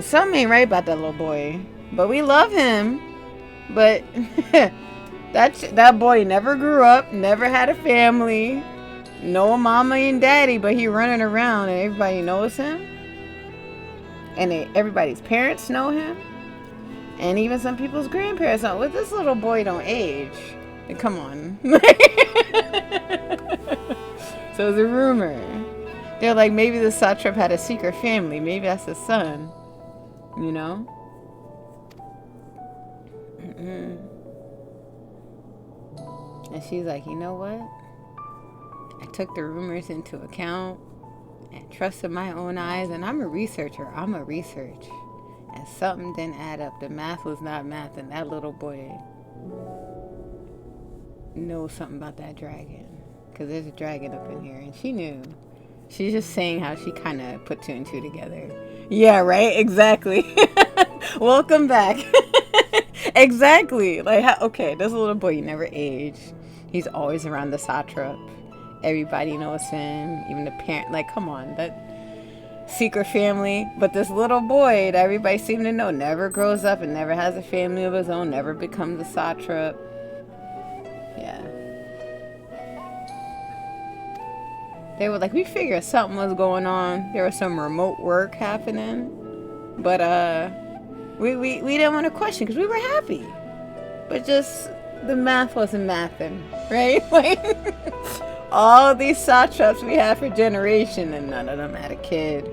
something ain't right about that little boy. But we love him. But that boy never grew up, never had a family, no mama and daddy, but he running around and everybody knows him. And everybody's parents know him. And even some people's grandparents know. Well, this little boy don't age. Come on. So it's a rumor. They're like, maybe the satrap had a secret family. Maybe that's his son. You know? And she's like, you know what? I took the rumors into account and trusted my own eyes. And I'm a researcher. I'm a research. And something didn't add up. The math was not math. And that little boy knows something about that dragon. Because there's a dragon up in here. And she knew. She's just saying how she kind of put two and two together. Yeah, right? Exactly. Welcome back. Exactly. Like, okay, this little boy, he never aged. He's always around the satrap. everybody knows him, even the parent. Like, come on, that secret family. But this little boy that everybody seemed to know never grows up and never has a family of his own, never becomes a satrap. Yeah. They were like, we figured something was going on. There was some remote work happening. But we didn't want to question because we were happy. But just the math wasn't mathing, right? Like all these satraps we had for generation and none of them had a kid.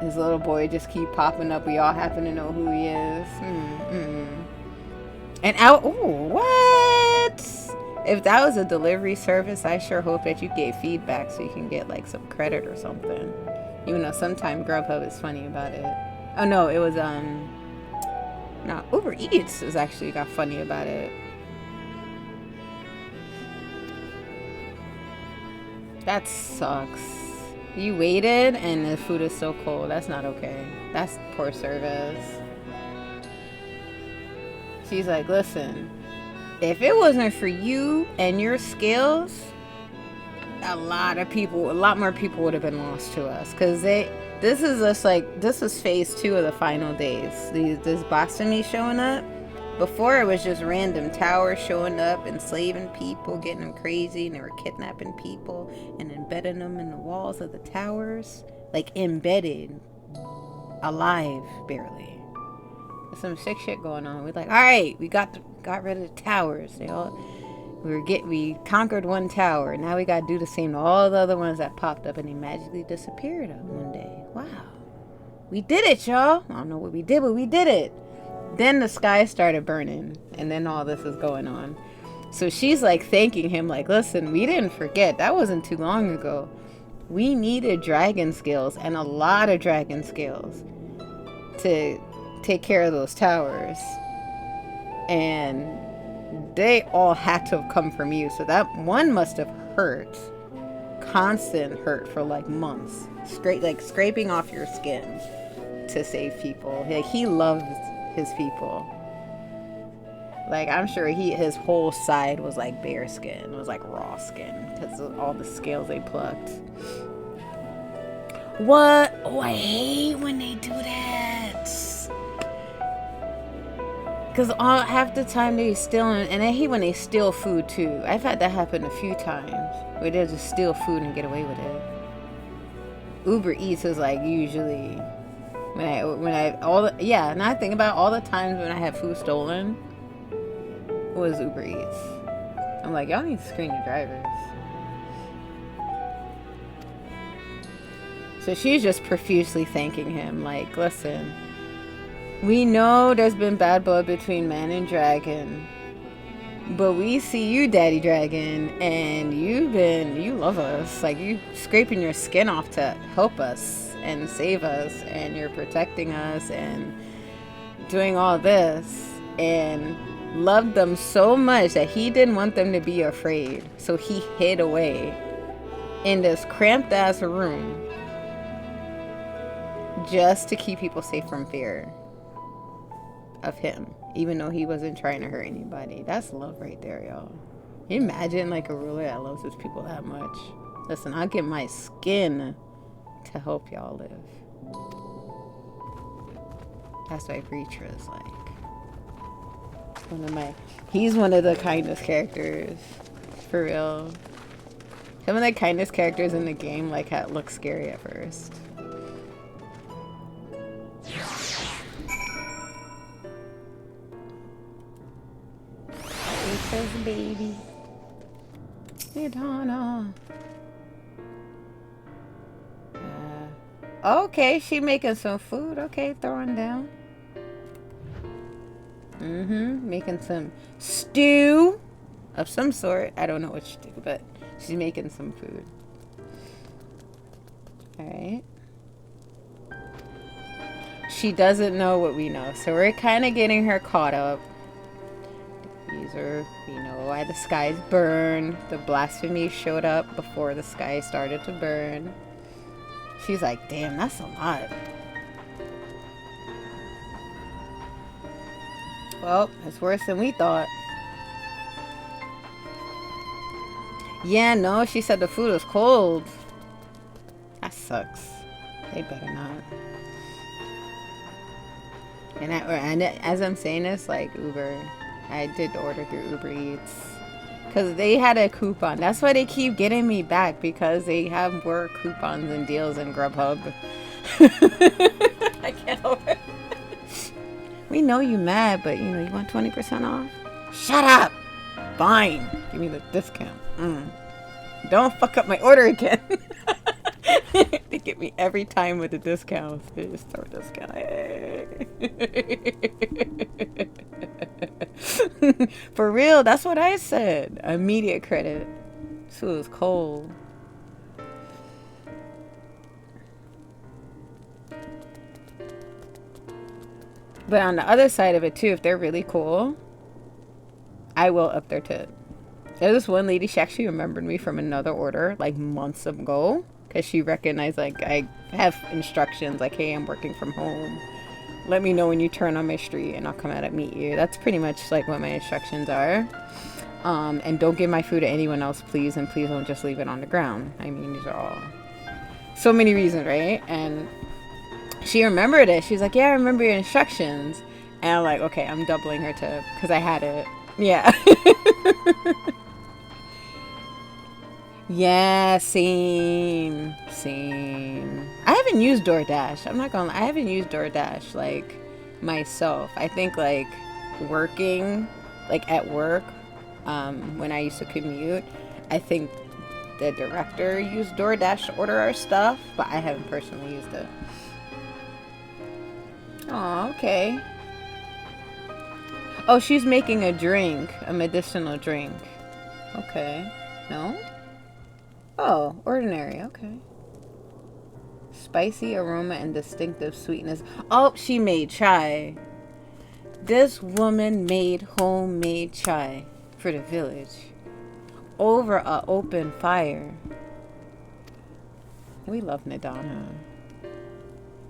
His little boy just keep popping up. We all happen to know who he is. And out, ooh, what? If that was a delivery service, I sure hope that you gave feedback so you can get like some credit or something. Even though sometimes Grubhub is funny about it. Oh no, it was no, Uber Eats is actually got funny about it. That sucks. You waited and the food is so cold. That's not okay. That's poor service. She's like, listen, if it wasn't for you and your skills, a lot more people would have been lost to us. Because this is just like, this is phase 2 of the final days. This blasphemy showing up. Before it was just random towers showing up, enslaving people, getting them crazy, and they were kidnapping people and embedding them in the walls of the towers. Like embedded. Alive, barely. There's some sick shit going on. We're like, alright, we got rid of the towers. We conquered one tower. Now we gotta do the same to all the other ones that popped up and they magically disappeared one day. Wow. We did it, y'all. I don't know what we did, but we did it. Then the sky started burning, and then all this is going on. So she's like thanking him, like, listen, we didn't forget. That wasn't too long ago. We needed dragon skills, and a lot of dragon skills, to take care of those towers. And they all had to have come from you. So that one must have hurt. Constant hurt for like months. Scraping off your skin to save people. Like, he loves his people. Like, I'm sure his whole side was like bare skin. It was like raw skin because of all the scales they plucked. What? Oh, I hate when they do that. Because half the time they steal, and I hate when they steal food too. I've had that happen a few times where they just steal food and get away with it. Uber Eats is like usually and I think about all the times when I have food stolen was Uber Eats. I'm like, y'all need to screen your drivers. So she's just profusely thanking him, like, listen, we know there's been bad blood between man and dragon, but we see you, Daddy Dragon, and you love us. Like, you scraping your skin off to help us and save us, and you're protecting us and doing all this, and loved them so much that he didn't want them to be afraid. So he hid away in this cramped ass room just to keep people safe from fear of him, even though he wasn't trying to hurt anybody. That's love right there, y'all. Can you imagine like a ruler that loves his people that much? Listen, I'll give my skin to help y'all live. That's why Breacher is like he's one of the kindest characters, for real. Some of the kindest characters in the game like look scary at first. Breacher's baby. Idana. Okay, she making some food. Okay, throwing down. Making some stew of some sort. I don't know what stew, but she's making some food. Alright. She doesn't know what we know, so we're kind of getting her caught up. We know why the skies burn. The blasphemy showed up before the sky started to burn. She's like, damn, that's a lot. Well, it's worse than we thought. Yeah, no, she said the food was cold. That sucks. They better not. And as I'm saying this, like Uber, I did order through Uber Eats. Because they had a coupon. That's why they keep getting me back, because they have more coupons and deals in Grubhub. I can't help it. We know you mad, but you know, you want 20% off? Shut up! Fine. Give me the discount. Don't fuck up my order again. They get me every time with the discounts. They just throw a discount. For real, that's what I said. Immediate credit. This was cold. But on the other side of it too, if they're really cool, I will up their tip. There's this one lady, she actually remembered me from another order like months ago, because she recognized like I have instructions like, hey, I'm working from home. Let me know when you turn on my street and I'll come out and meet you. That's pretty much like what my instructions are. And don't give my food to anyone else, please. And please don't just leave it on the ground. I mean, these are all so many reasons, right? And she remembered it. She's like, yeah, I remember your instructions. And I'm like, okay, I'm doubling her tip because I had it. Yeah. Yeah, same. I haven't used DoorDash. I'm not gonna lie. I haven't used DoorDash like myself. I think like working, like at work, when I used to commute, I think the director used DoorDash to order our stuff, but I haven't personally used it. Oh, okay. Oh, she's making a drink, a medicinal drink. Okay. No? Oh, ordinary. Okay. Spicy aroma and distinctive sweetness. Oh, she made chai. This woman made homemade chai for the village over an open fire. We love Nadana.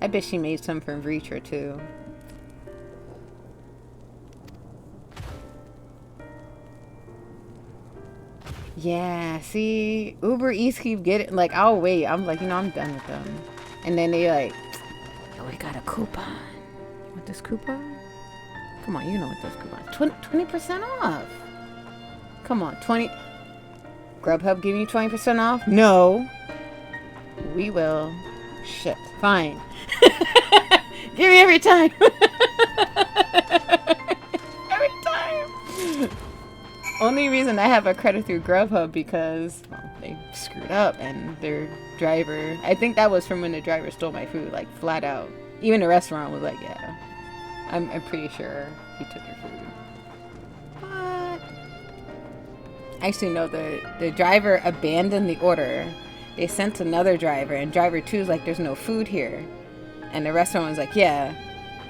I bet she made some from Reacher too. Yeah, see, Uber Eats keep getting, like, I'll wait. I'm like, you know, I'm done with them. And then they like, oh, we got a coupon. You want this coupon? Come on, you know what this coupon. 20% off. Come on, 20. Grubhub giving you 20% off? No. We will. Shit, fine. Give me every time. Every time. Only reason I have a credit through Grubhub because, well, they screwed up and their driver, I think that was from when the driver stole my food, like flat out. Even the restaurant was like, yeah, I'm pretty sure he took your food. What? Actually, no, the driver abandoned the order. They sent another driver, and driver 2's like, there's no food here. And the restaurant was like, yeah,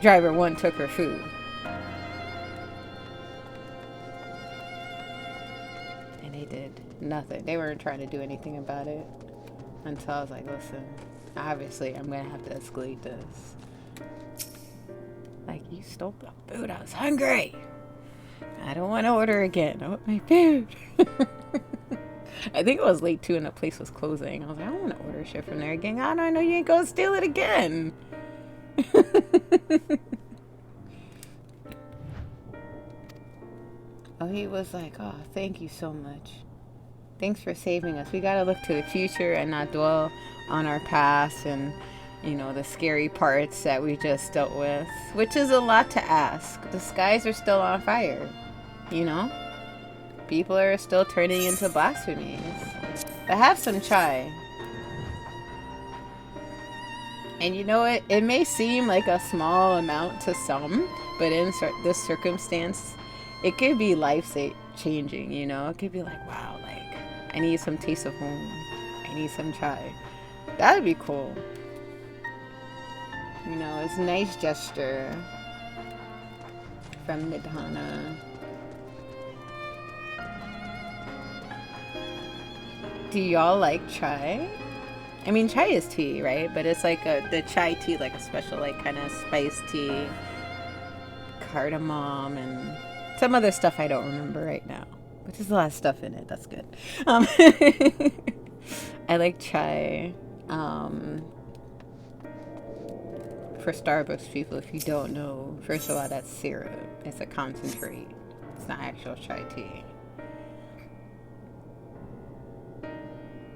driver 1 took her food. Did nothing. They weren't trying to do anything about it until I was like, listen, obviously I'm gonna have to escalate this. Like, you stole the food. I was hungry. I don't want to order again. I want my food. I think it was late too and the place was closing. I was like, I don't want to order shit from there again. How do I know you ain't gonna steal it again? Oh, he was like, oh, thank you so much. Thanks for saving us. We gotta look to the future and not dwell on our past and, you know, the scary parts that we just dealt with, which is a lot to ask. The skies are still on fire, you know? People are still turning into blasphemies. But have some chai. And you know what? It may seem like a small amount to some, but in this circumstance, it could be life-changing, you know? It could be like, wow, like, I need some taste of home. I need some chai. That would be cool. You know, it's a nice gesture from Nidhana. Do y'all like chai? I mean, chai is tea, right? But it's like the chai tea, like a special, like, kind of spice tea. Cardamom and some other stuff I don't remember right now. which is a lot of stuff in it. That's good. I like chai. For Starbucks people, if you don't know, first of all, that's syrup. It's a concentrate. It's not actual chai tea.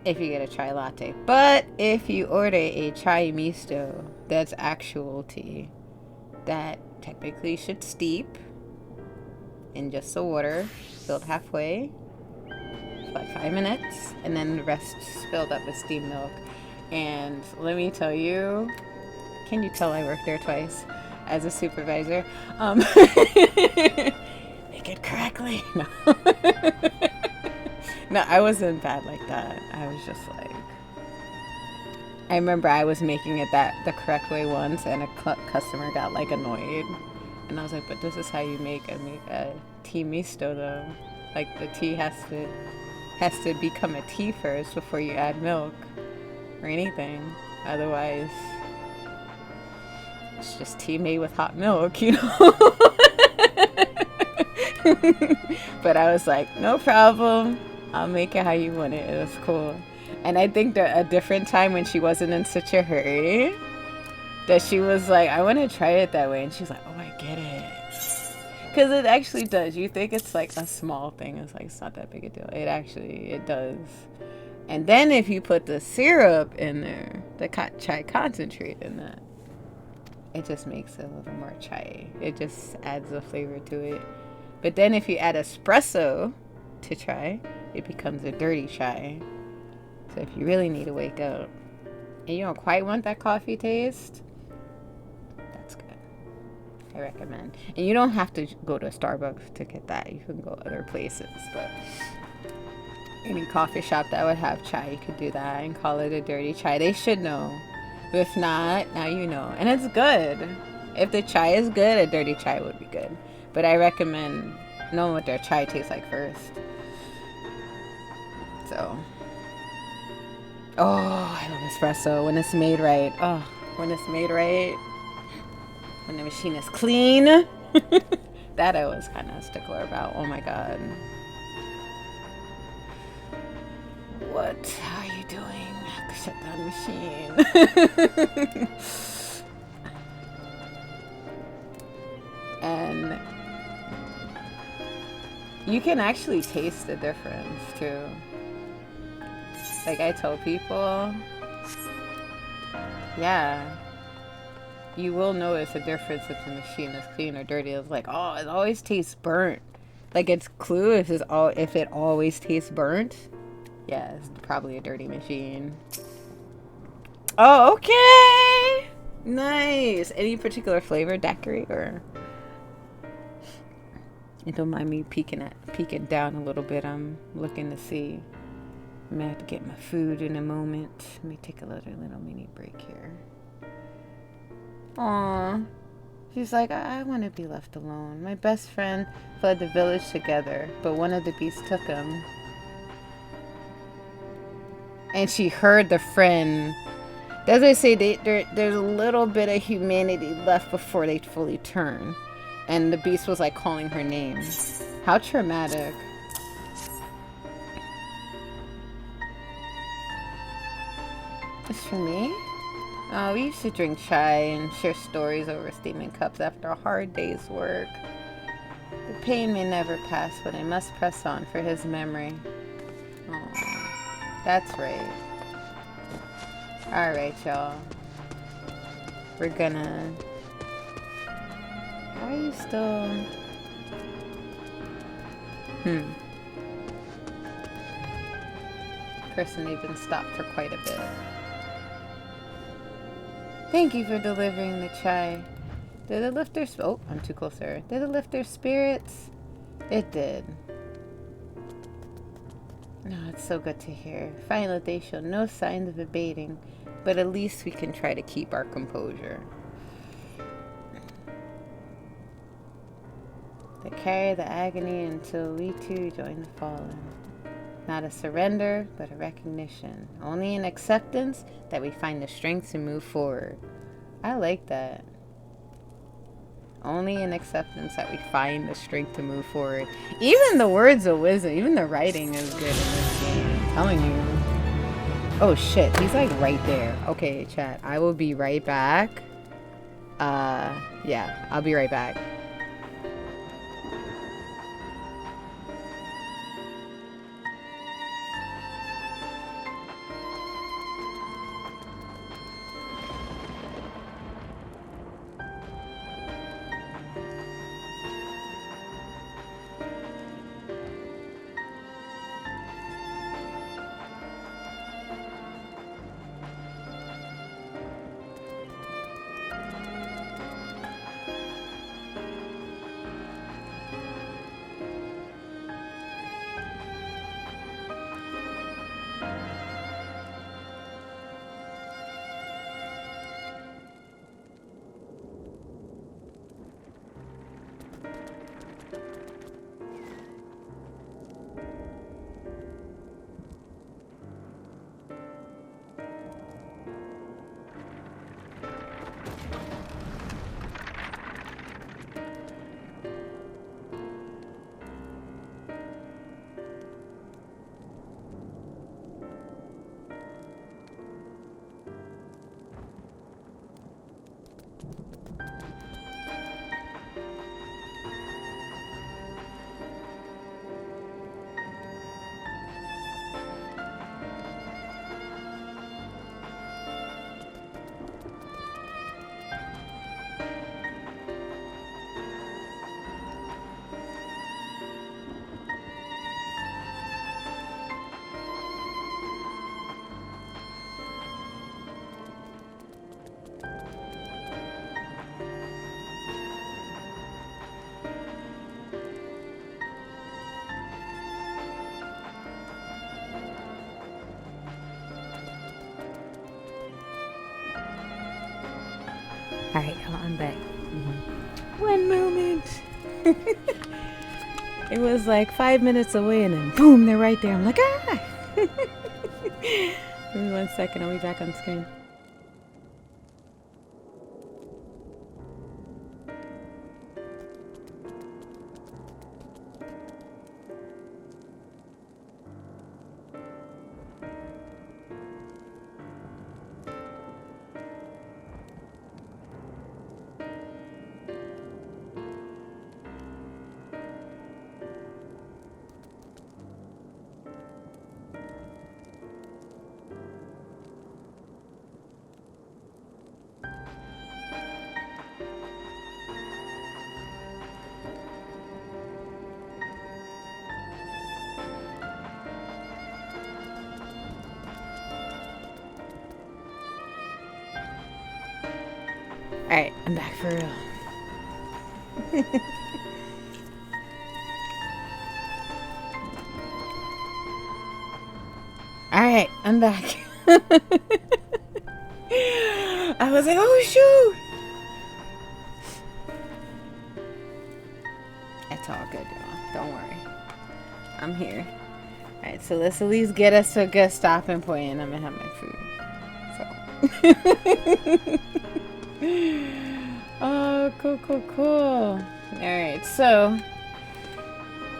If you get a chai latte. But if you order a chai misto, that's actual tea. That technically should steep in just the water, filled halfway, for like 5 minutes, and then the rest filled up with steamed milk. And let me tell you, can you tell I worked there twice as a supervisor? Make it correctly. No. No, I wasn't bad like that. I was just like, I remember I was making it the correct way once, and a customer got like annoyed, and I was like, but this is how you make a tea misto though. Like the tea has to become a tea first before you add milk or anything. Otherwise, it's just tea made with hot milk, you know. But I was like, no problem. I'll make it how you want it. It was cool. And I think that a different time when she wasn't in such a hurry, that she was like, I want to try it that way. And she's like, oh, I get it. Because it actually does. You think it's like a small thing. It's like, it's not that big a deal. It does. And then if you put the syrup in there, the chai concentrate in that, it just makes it a little more chai. It just adds a flavor to it. But then if you add espresso to chai, it becomes a dirty chai. So if you really need to wake up and you don't quite want that coffee taste, that's good. I recommend. And you don't have to go to a Starbucks to get that. You can go other places, but any coffee shop that would have chai, you could do that and call it a dirty chai. They should know. If not, now you know. And it's good. If the chai is good, a dirty chai would be good. But I recommend knowing what their chai tastes like first. So, oh, I love espresso when it's made right. Oh, when it's made right. When the machine is clean. That I was kind of a stickler about. Oh my God. What are you doing? Shut down the machine. And you can actually taste the difference too. Like I tell people, yeah, you will notice a difference if the machine is clean or dirty. It's like, oh, it always tastes burnt. Like it's Clue if it always tastes burnt. Yeah, it's probably a dirty machine. Oh, okay. Nice. Any particular flavor, daiquiri, or? You don't mind me peeking down a little bit. I'm looking to see. I may have to get my food in a moment. Let me take a little mini break here. Aw. She's like, I want to be left alone. My best friend fled the village together, but one of the beasts took him. And she heard the friend. As I say, there's a little bit of humanity left before they fully turn. And the beast was like calling her name. How traumatic. It's for me? Oh, we used to drink chai and share stories over steaming cups after a hard day's work. The pain may never pass, but I must press on for his memory. Oh, that's right. Alright, y'all. We're gonna... Why are you still... Person even stopped for quite a bit. Thank you for delivering the chai. Did it lift their... Oh, I'm too close there. Did it lift their spirits? It did. No, it's so good to hear. Finally, they show no signs of abating, but at least we can try to keep our composure. They carry the agony until we too join the fallen. Not a surrender, but a recognition. Only in acceptance that we find the strength to move forward. I like that. Only in acceptance that we find the strength to move forward. Even the words of wisdom, even the writing is good in this game. I'm telling you. Oh shit, he's like right there. Okay, chat. I will be right back. Yeah, I'll be right back. Alright, I'm back. One moment. It was like 5 minutes away and then boom, they're right there. I'm like, ah! Give me 1 second, I'll be back on screen. Alright, I'm back for real. Alright, I'm back. I was like, oh shoot! It's all good, y'all. Don't worry. I'm here. Alright, so let's at least get us to a good stopping point and I'm gonna have my food. So. Oh, cool. Alright, so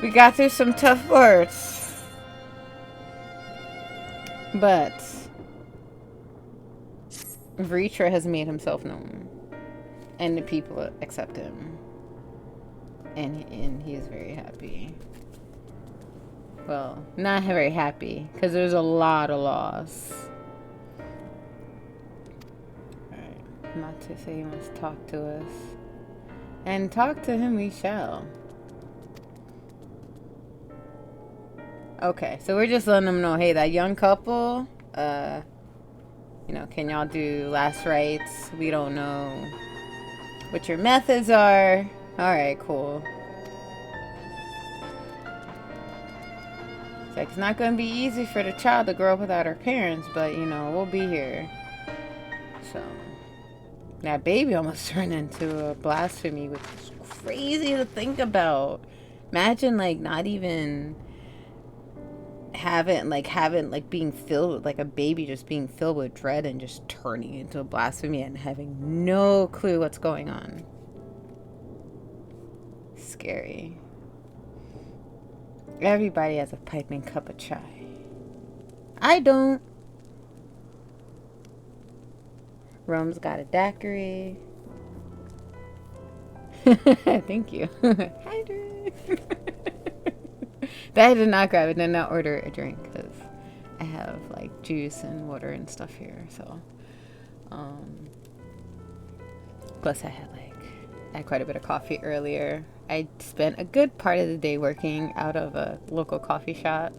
we got through some tough parts. But Vritra has made himself known. And the people accept him. And he is very happy. Well, not very happy, because there's a lot of loss. Not to say he must talk to us. And talk to him we shall. Okay, so we're just letting them know, hey, that young couple, you know, can y'all do last rites? We don't know what your methods are. Alright, cool. It's like, it's not gonna be easy for the child to grow up without her parents, but, you know, we'll be here. So... that baby almost turned into a blasphemy, which is crazy to think about. Imagine, like, not even having being filled with, like, a baby just being filled with dread and just turning into a blasphemy and having no clue what's going on. scary. Everybody has a piping cup of chai. I don't. Rome's got a daiquiri. Thank you. Hi, Drew. But I did not grab it. Did not order a drink because I have like juice and water and stuff here. So, plus I had quite a bit of coffee earlier. I spent a good part of the day working out of a local coffee shop.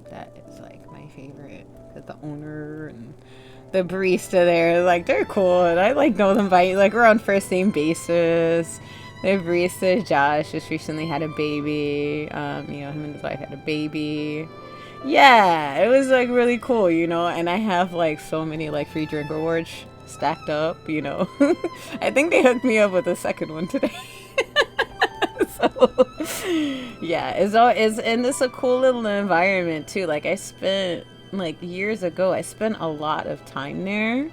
That is like my favorite. Because the owner and the barista there, like, they're cool. And I like know them by, like, we're on first name basis. Their barista, Josh, just recently had a baby. You know, him and his wife had a baby. Yeah, it was like really cool, you know. And I have like so many like free drink rewards stacked up, you know. I think they hooked me up with a second one today. So yeah, and it's a cool little environment too. Like I spent like years ago, I spent a lot of time there,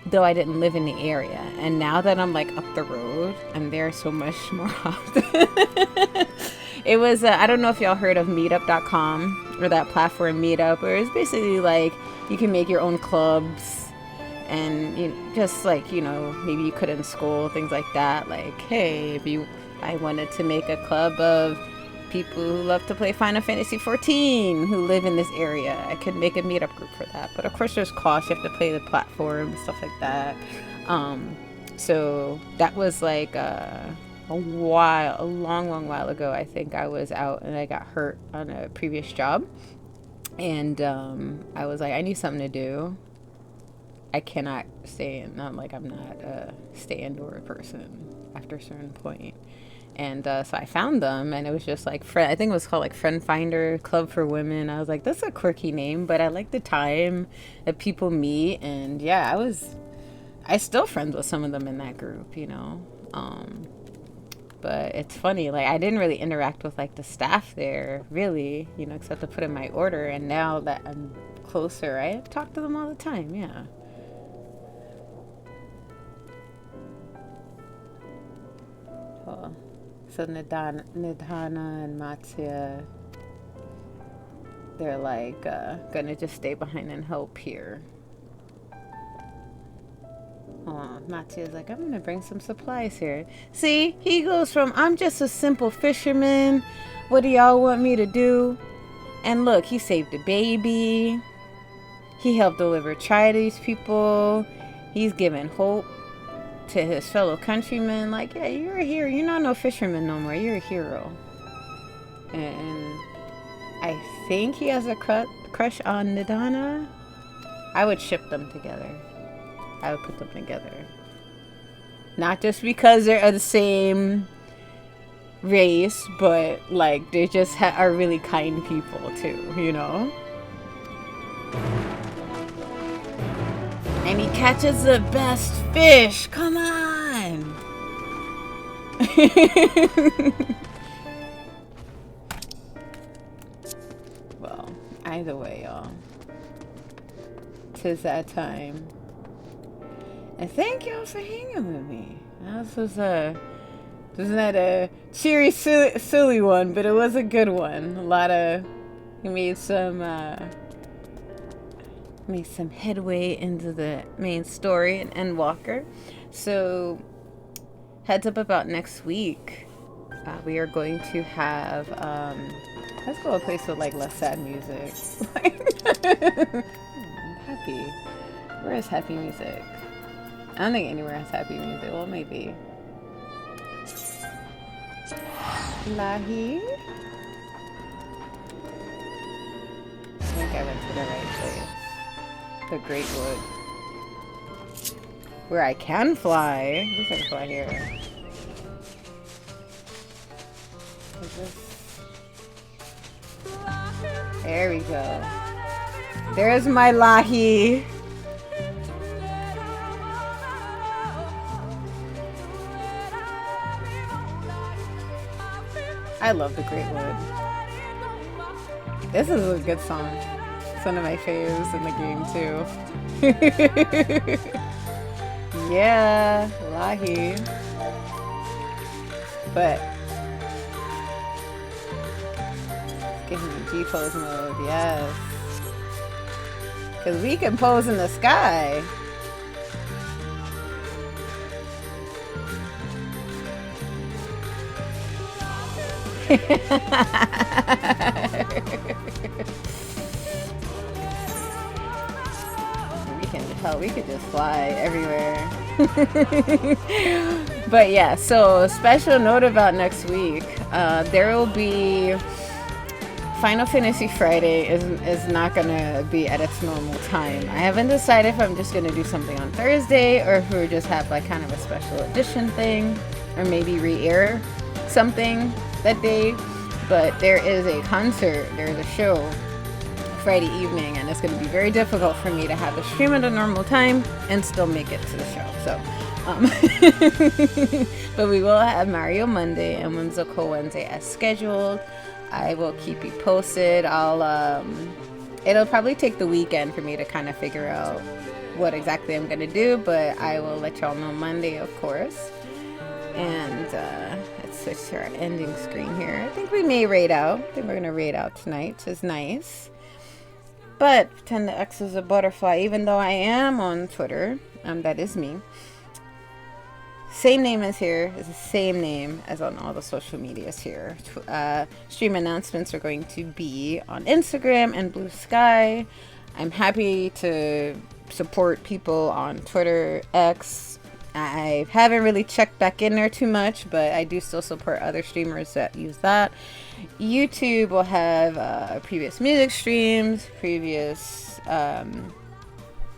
though I didn't live in the area. And now that I'm like up the road, I'm there so much more often. It was I don't know if y'all heard of Meetup.com or that platform Meetup, where it's basically like you can make your own clubs. And just like, you know, maybe you could in school, things like that. Like, hey, I wanted to make a club of people who love to play Final Fantasy 14 who live in this area. I could make a meetup group for that. But of course there's costs. You have to pay the platform, stuff like that. So that was like a long while ago. I think I was out and I got hurt on a previous job. And I was like, I need something to do. I cannot stay in. I'm not a stay indoor person after a certain point. And so I found them, and it was just like I think it was called like Friend Finder Club for Women. I was like, that's a quirky name, but I like the time that people meet. And yeah, I still friends with some of them in that group, you know. But it's funny, like I didn't really interact with like the staff there, really, you know, except to put in my order. And now that I'm closer, I talk to them all the time. Yeah. Cool. So Nidhana and Matsuya, they're like gonna just stay behind and help here. Matsuya's like, I'm gonna bring some supplies here. See, he goes from I'm just a simple fisherman, what do y'all want me to do? And look, he saved a baby. He helped deliver chai to these people. He's given hope to his fellow countrymen. Like, yeah, you're a hero. You're not no fisherman no more. You're a hero. And I think he has a crush on Nidhana. I would ship them together. I would put them together. Not just because they're the same race, but like they just are really kind people too, you know? And he catches the best fish. Come on. Well, either way, y'all. 'Tis that time. And thank y'all for hanging with me. This was not a cheery, silly one, but it was a good one. We made some headway into the main story in Endwalker. So heads up about next week. We are going to have let's go a place with like less sad music. Happy. Where is happy music? I don't think anywhere has happy music. Well, maybe. Lahi? I think I went to the right place. The Great Wood. Where I can fly. At least I can fly here. There we go. There's my Lahi. I love the Great Wood. This is a good song. It's one of my faves in the game too. Yeah, Lahi. But Give me G-pose mode, yes. Because we can pose in the sky. We could just fly everywhere. But yeah, so special note about next week. There will be Final Fantasy Friday is not gonna be at its normal time. I haven't decided if I'm just gonna do something on Thursday or if we'll just have like kind of a special edition thing, or maybe re-air something that day. But there is a concert, there's a show Friday evening, and it's going to be very difficult for me to have the stream at a normal time and still make it to the show. So, but we will have Mario Monday and Whimsical Wednesday as scheduled. I will keep you posted. It'll probably take the weekend for me to kind of figure out what exactly I'm going to do, but I will let y'all know Monday, of course. And let's switch to our ending screen here. I think we may raid out. I think we're going to raid out tonight, which is nice. But pretend the X is a butterfly, even though I am on Twitter. That is me. Same name as here. It's the same name as on all the social medias here. Stream announcements are going to be on Instagram and Blue Sky. I'm happy to support people on Twitter, X. I haven't really checked back in there too much, but I do still support other streamers that use that. YouTube will have previous music streams, previous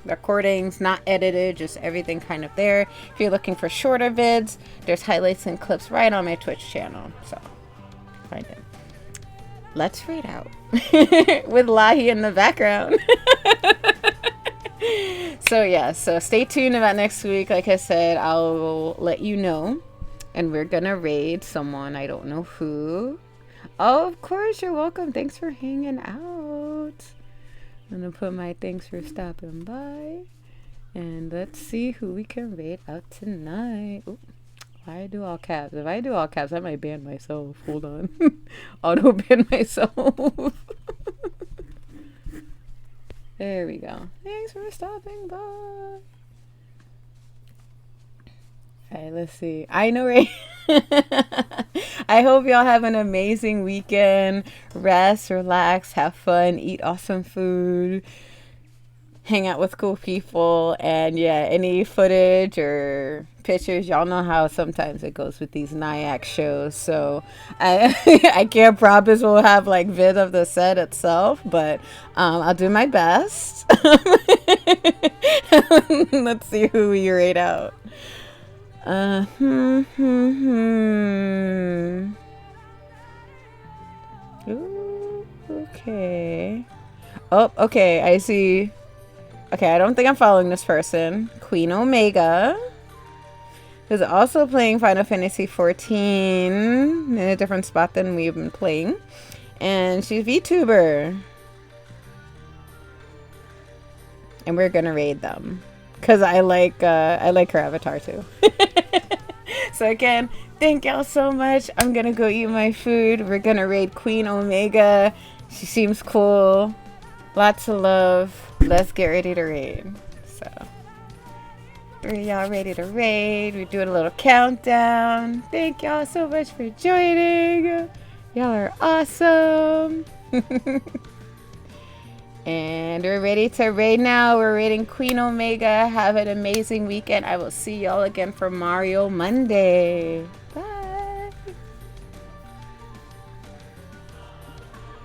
recordings, not edited, just everything kind of there. If you're looking for shorter vids, there's highlights and clips right on my Twitch channel, so find it. Let's read out with Lahi in the background. So yeah, so stay tuned about next week. Like I said, I'll let you know, and we're gonna raid someone. I don't know who. Oh, of course, you're welcome. Thanks for hanging out. I'm gonna put my thanks for stopping by, and let's see who we can raid out tonight. Ooh, why I do all caps? If I do all caps, I might ban myself. Hold on. Auto ban myself. There we go. Thanks for stopping by. Alright, let's see. I know, right? I hope y'all have an amazing weekend. Rest, relax, have fun, eat awesome food, hang out with cool people, and yeah, any footage or pictures, y'all know how sometimes it goes with these Nyack shows, so I can't promise we'll have like vid of the set itself, but I'll do my best. Let's see who we rate out. Ooh, okay. Oh, okay, I see. Okay, I don't think I'm following this person. Queen Omega, who's also playing Final Fantasy XIV in a different spot than we've been playing. And she's VTuber. And we're gonna raid them. Because I like her avatar too. So again, thank y'all so much. I'm gonna go eat my food. We're gonna raid Queen Omega. She seems cool. Lots of love. Let's get ready to raid. So, are y'all ready to raid? We're doing a little countdown. Thank y'all so much for joining. Y'all are awesome. And we're ready to raid now. We're raiding Queen Omega. Have an amazing weekend. I will see y'all again for Mario Monday. Bye.